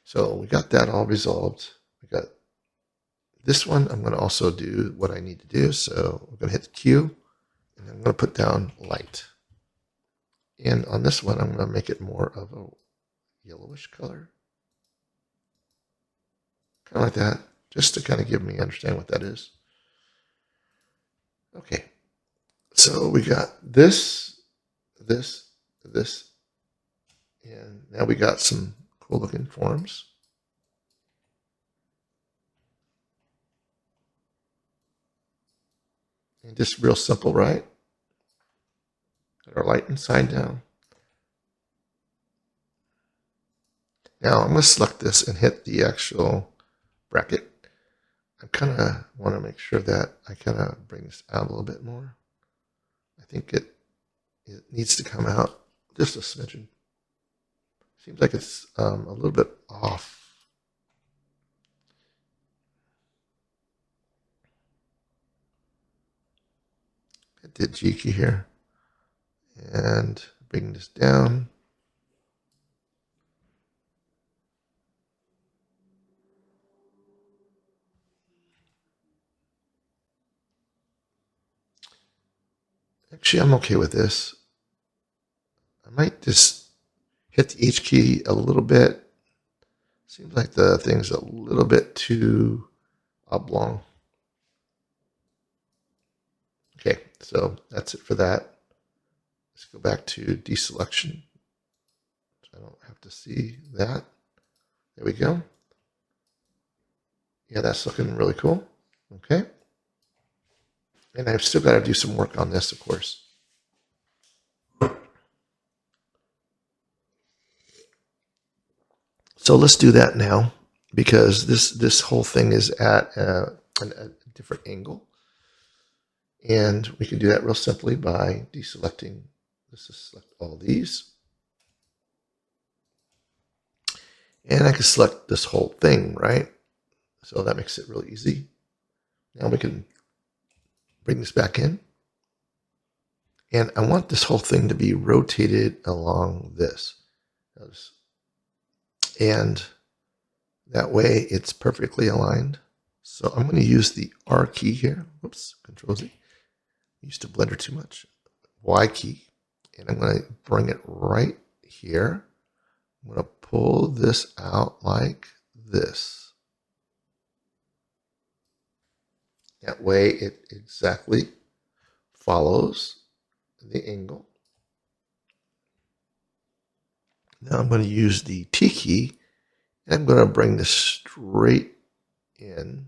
So we got that all resolved. We got this one. I'm going to also do what I need to do. So I'm going to hit the Q, and I'm going to put down light. And on this one, I'm going to make it more of a yellowish color. Kind of like that, just to kind of give me understand what that is. Okay, so we got this, and now we got some cool looking forms. And just real simple, right? Got our light and sign down. Now I'm going to select this and hit the actual bracket. I kind of want to make sure that I kind of bring this out a little bit more. I think it needs to come out just a smidgen. Seems like it's a little bit off. I did G key here. And bring this down. Actually, I'm okay with this. I might just hit the H key a little bit. Seems like the thing's a little bit too oblong. Okay, so that's it for that. Let's go back to deselection. I don't have to see that. There we go. Yeah, that's looking really cool. Okay. And I've still got to do some work on this, of course. So let's do that now, because this whole thing is at a different angle. And we can do that real simply by deselecting. Let's just select all these. And I can select this whole thing, right? So that makes it really easy. Now we can bring this back in. And I want this whole thing to be rotated along this. And that way it's perfectly aligned. So I'm going to use the R key here. Whoops, Control Z. Used to Blender too much. Y key. And I'm going to bring it right here. I'm going to pull this out like this. That way it exactly follows the angle. Now I'm going to use the T key, and I'm going to bring this straight in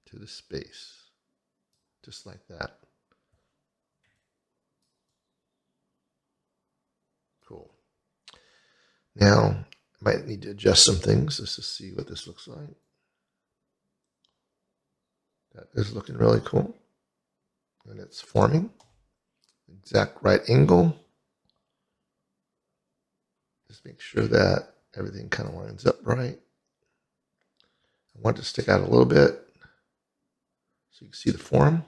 to the space, just like that. Cool. Now, I might need to adjust some things just to see what this looks like. That is looking really cool. And it's forming. Exact right angle. Just make sure that everything kind of lines up right. I want it to stick out a little bit so you can see the form.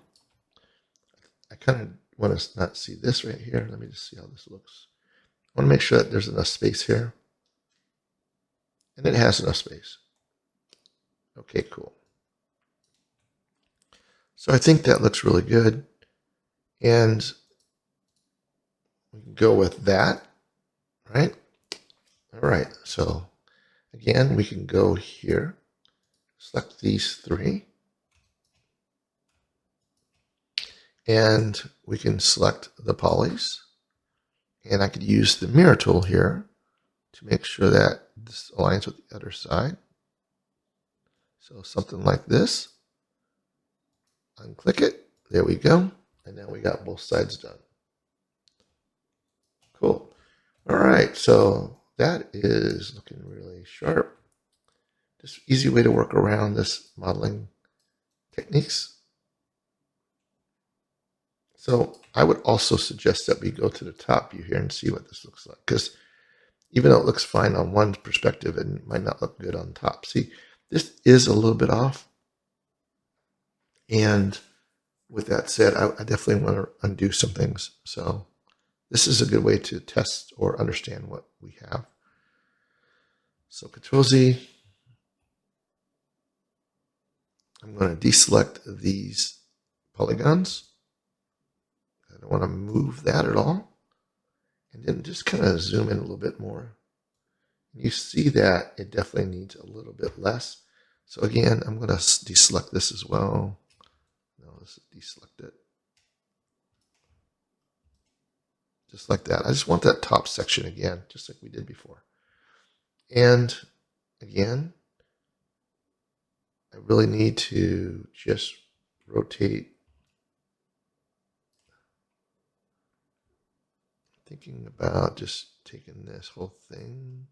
I kind of want to not see this right here. Let me just see how this looks. I want to make sure that there's enough space here. And it has enough space. Okay, cool. So I think that looks really good. And we can go with that, right? All right, so again, we can go here, select these three, and we can select the polys. And I could use the mirror tool here to make sure that this aligns with the other side. So something like this. Unclick it. There we go. And now we got both sides done. Cool. All right, so that is looking really sharp. Just easy way to work around this modeling techniques. So I would also suggest that we go to the top view here and see what this looks like, because even though it looks fine on one perspective, it might not look good on top. See, this is a little bit off. And with that said, I definitely want to undo some things. So this is a good way to test or understand what we have. So Control Z. I'm going to deselect these polygons. I don't want to move that at all. And then just kind of zoom in a little bit more. You see that it definitely needs a little bit less. So again, I'm going to deselect this as well. No, this is deselected. Just like that. I just want that top section again, just like we did before. And again, I really need to just rotate. Thinking about just taking this whole thing.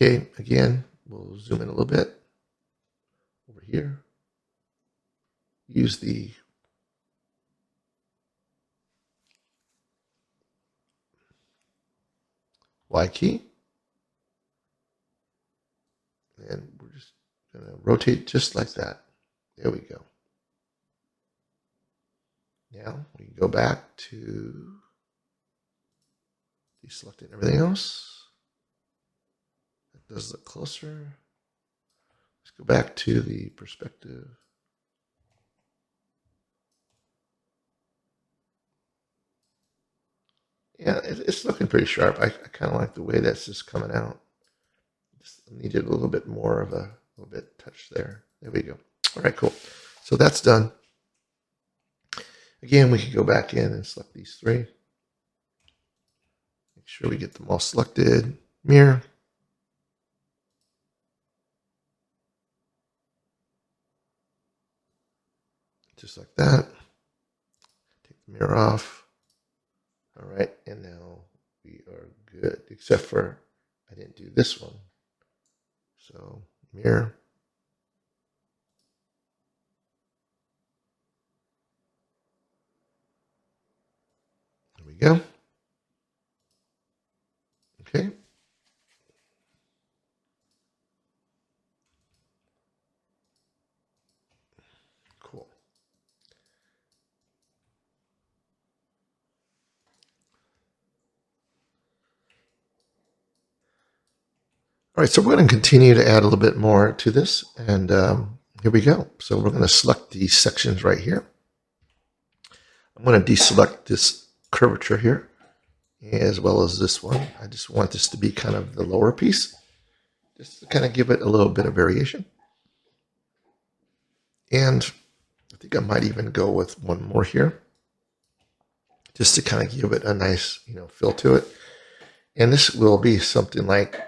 Okay, again, we'll zoom in a little bit over here. Use the Y key. And we're just going to rotate just like that. There we go. Now we can go back to deselecting everything else. That does look closer. Let's go back to the perspective. Yeah, it's looking pretty sharp. I kind of like the way that's just coming out. Just needed a little bit more of a little bit touch there. There we go. All right, cool. So that's done. Again, we can go back in and select these three. Make sure we get them all selected. Mirror. Just like that. Take the mirror off. All right, and now we are good, except for I didn't do this one. So mirror. There we go. Okay. Cool. All right, so we're going to continue to add a little bit more to this, and here we go. So we're going to select these sections right here. I'm going to deselect this curvature here, as well as this one. I just want this to be kind of the lower piece, just to kind of give it a little bit of variation. And I think I might even go with one more here, just to kind of give it a nice, feel to it. And this will be something like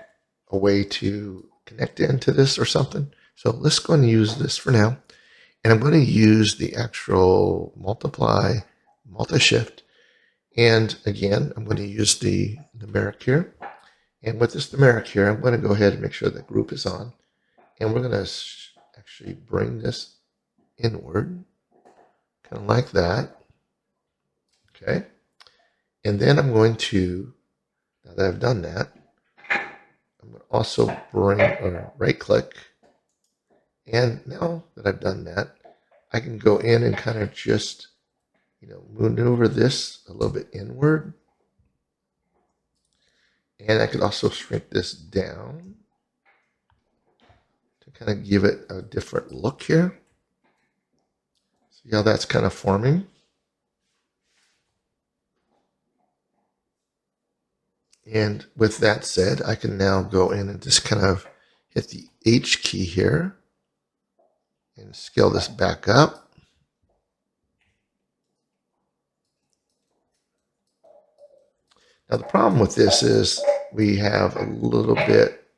a way to connect into this or something. So let's go and use this for now. And I'm going to use the actual multiply, multi-shift. And again, I'm going to use the numeric here. And with this numeric here, I'm going to go ahead and make sure that group is on. And we're going to actually bring this inward, kind of like that. Okay. And then I'm going to, now that I've done that, I'm going to also bring or right click. And now that I've done that, I can go in and kind of just, maneuver this a little bit inward. And I could also shrink this down to kind of give it a different look here. See how that's kind of forming? And with that said, I can now go in and just kind of hit the H key here and scale this back up. Now the problem with this is we have a little bit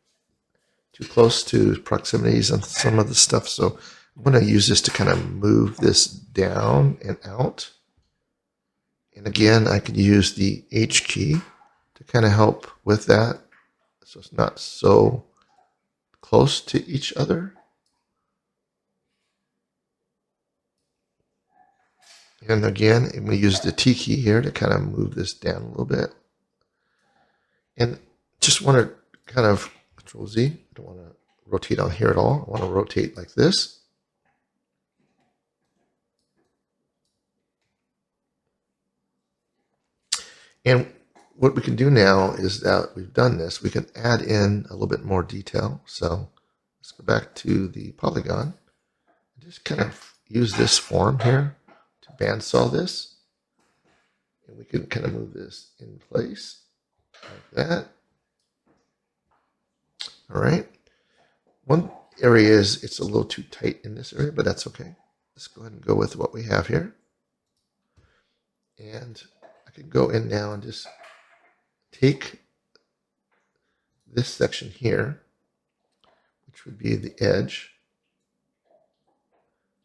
too close to proximities on some of the stuff, so I'm going to use this to kind of move this down and out. And again, I could use the H key to kind of help with that, so it's not so close to each other. And again, I'm going to use the T key here to kind of move this down a little bit. And just want to kind of Control Z. I don't want to rotate on here at all. I want to rotate like this. And what we can do now is that we've done this, we can add in a little bit more detail. So let's go back to the polygon. Just kind of use this form here to bandsaw this. And we can kind of move this in place like that. All right. One area is it's a little too tight in this area, but that's okay. Let's go ahead and go with what we have here. And I can go in now and just take this section here, which would be the edge.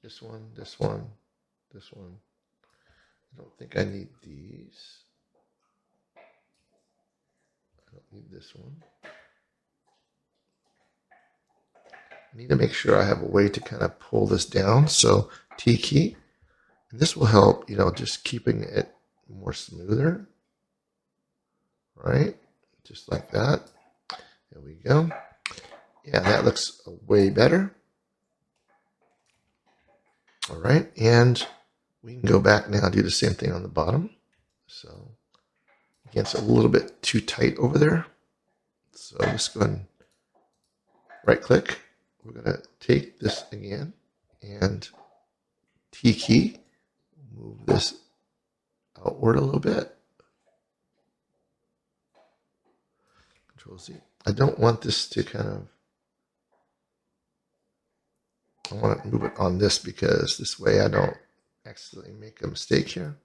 This one, this one, this one. I don't think I need these. I don't need this one. I need to make sure I have a way to kind of pull this down. So T key. And this will help, just keeping it more smoother. Right? Just like that. There we go. Yeah, that looks way better. All right. And we can go back now and do the same thing on the bottom. So again, it's a little bit too tight over there. So let's go ahead and right click. We're going to take this again and T key, move this outward a little bit. Control Z. I don't want this to I want to move it on this because this way I don't accidentally make a mistake here.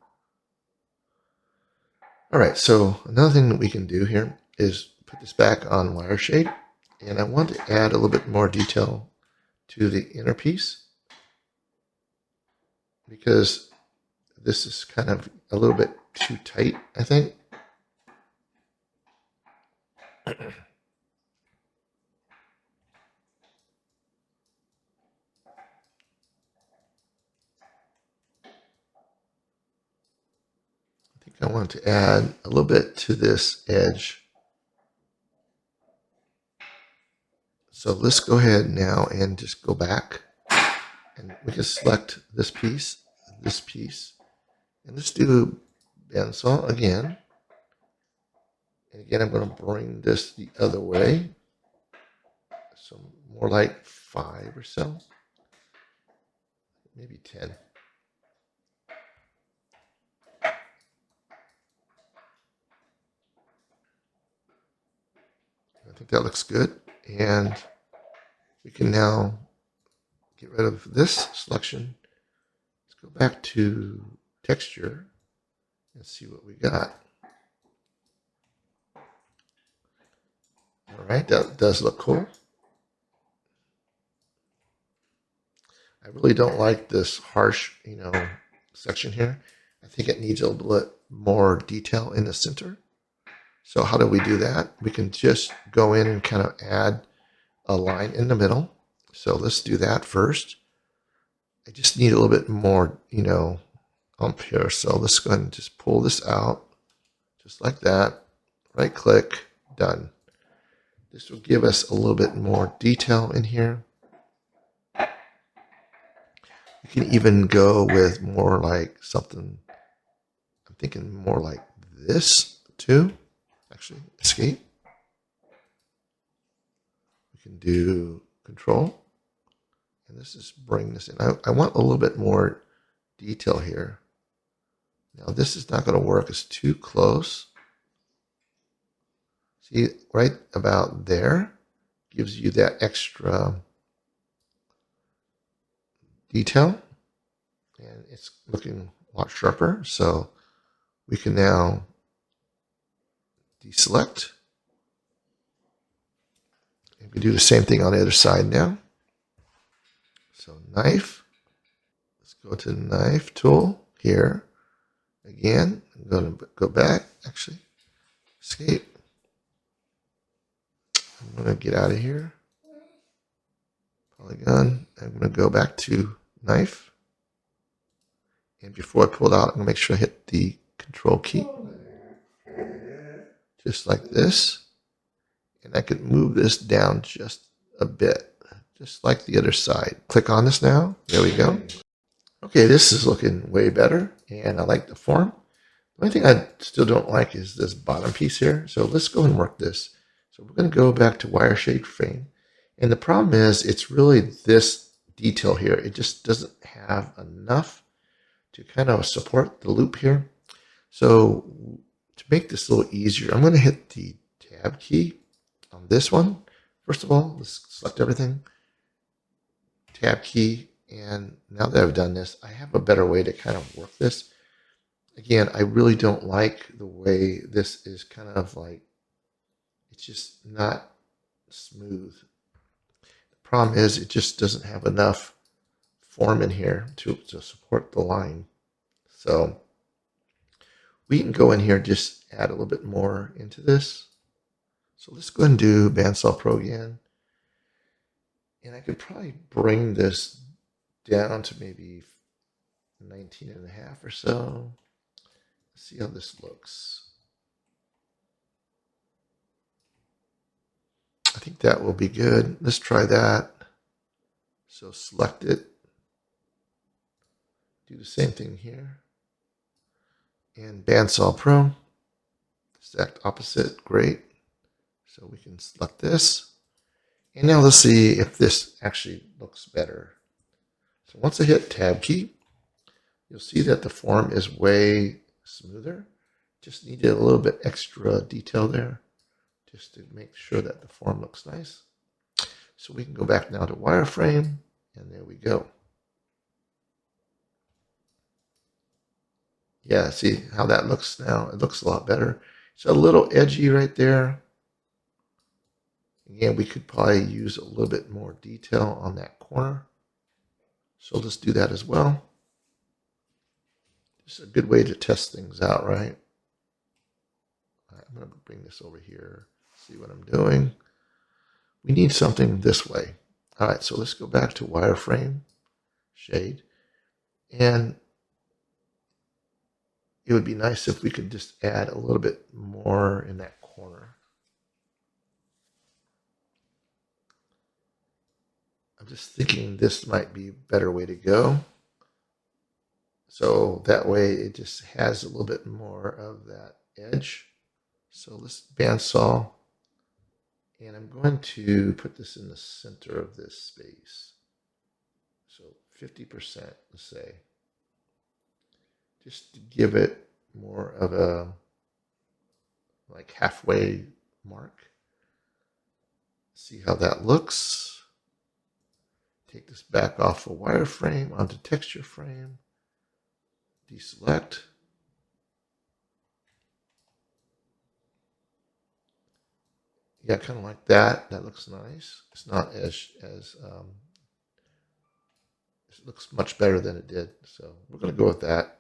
All right, so another thing that we can do here is put this back on wire shade. And I want to add a little bit more detail to the inner piece because this is kind of a little bit too tight, I think. think I want to add a little bit to this edge. So let's go ahead now and just go back, and we can select this piece, and let's do bandsaw again. And again, I'm going to bring this the other way, so more like 5 or so, maybe 10. I think that looks good, and we can now get rid of this selection. Let's go back to texture and see what we got. All right, that does look cool. I really don't like this harsh, section here. I think it needs a little bit more detail in the center. So how do we do that? We can just go in and kind of add a line in the middle. So let's do that first. I just need a little bit more, up here. So let's go ahead and just pull this out, just like that. Right click, done. This will give us a little bit more detail in here. You can even go with more like something, I'm thinking more like this too. Actually, escape. We can do control. And let's just bring this in. I want a little bit more detail here. Now this is not going to work. It's too close. See, right about there gives you that extra detail. And it's looking a lot sharper. So we can now deselect. And we do the same thing on the other side now. So knife. Let's go to the knife tool here. Again, I'm going to go back. Actually, escape. I'm going to get out of here. Polygon. I'm going to go back to knife. And before I pull it out, I'm going to make sure I hit the control key. Just like this. And I can move this down just a bit, just like the other side. Click on this now. There we go. Okay, this is looking way better, and I like the form. The only thing I still don't like is this bottom piece here. So let's go and work this. So we're going to go back to wire shade frame. And the problem is it's really this detail here. It just doesn't have enough to kind of support the loop here. So to make this a little easier, I'm going to hit the tab key on this one. First of all, let's select everything. Tab key. And now that I've done this, I have a better way to kind of work this. Again, I really don't like the way this is kind of like, it's just not smooth. The problem is it just doesn't have enough form in here to support the line. So we can go in here and just add a little bit more into this. So let's go ahead and do Bandsaw Pro again. And I could probably bring this down to maybe 19.5 or so. Let's see how this looks. I think that will be good. Let's try that. So select it. Do the same thing here. And Bandsaw Pro. Exact opposite. Great. So we can select this. And now let's see if this actually looks better. So once I hit Tab key, you'll see that the form is way smoother. Just needed a little bit extra detail there just to make sure that the form looks nice. So we can go back now to wireframe, and there we go. Yeah, see how that looks now? It looks a lot better. It's a little edgy right there. Again, we could probably use a little bit more detail on that corner. So let's do that as well. It's a good way to test things out, right? All right, I'm going to bring this over here, see what I'm doing. We need something this way. All right, so let's go back to wireframe, shade. And it would be nice if we could just add a little bit more in that corner. I'm just thinking this might be a better way to go. So that way it just has a little bit more of that edge. So let's bandsaw, and I'm going to put this in the center of this space. So 50%, let's say, just to give it more of a like halfway mark. See how that looks. Take this back off a wireframe onto texture frame. Deselect. Yeah, kind of like that. That looks nice. It's not as it looks much better than it did. So we're going to go with that.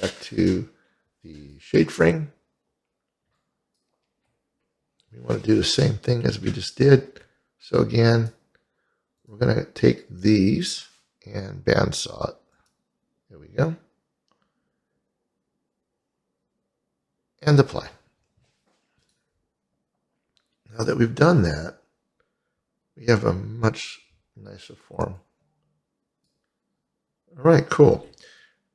Back to the shade frame. We want to do the same thing as we just did. So again, we're going to take these and bandsaw it. There we go. And apply. Now that we've done that, we have a much nicer form. All right, cool.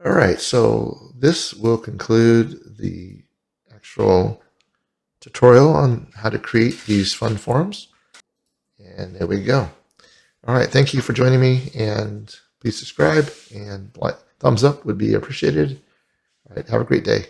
All right, so this will conclude the actual tutorial on how to create these fun forms. And there we go. All right, thank you for joining me, and please subscribe, and thumbs up would be appreciated. All right, have a great day.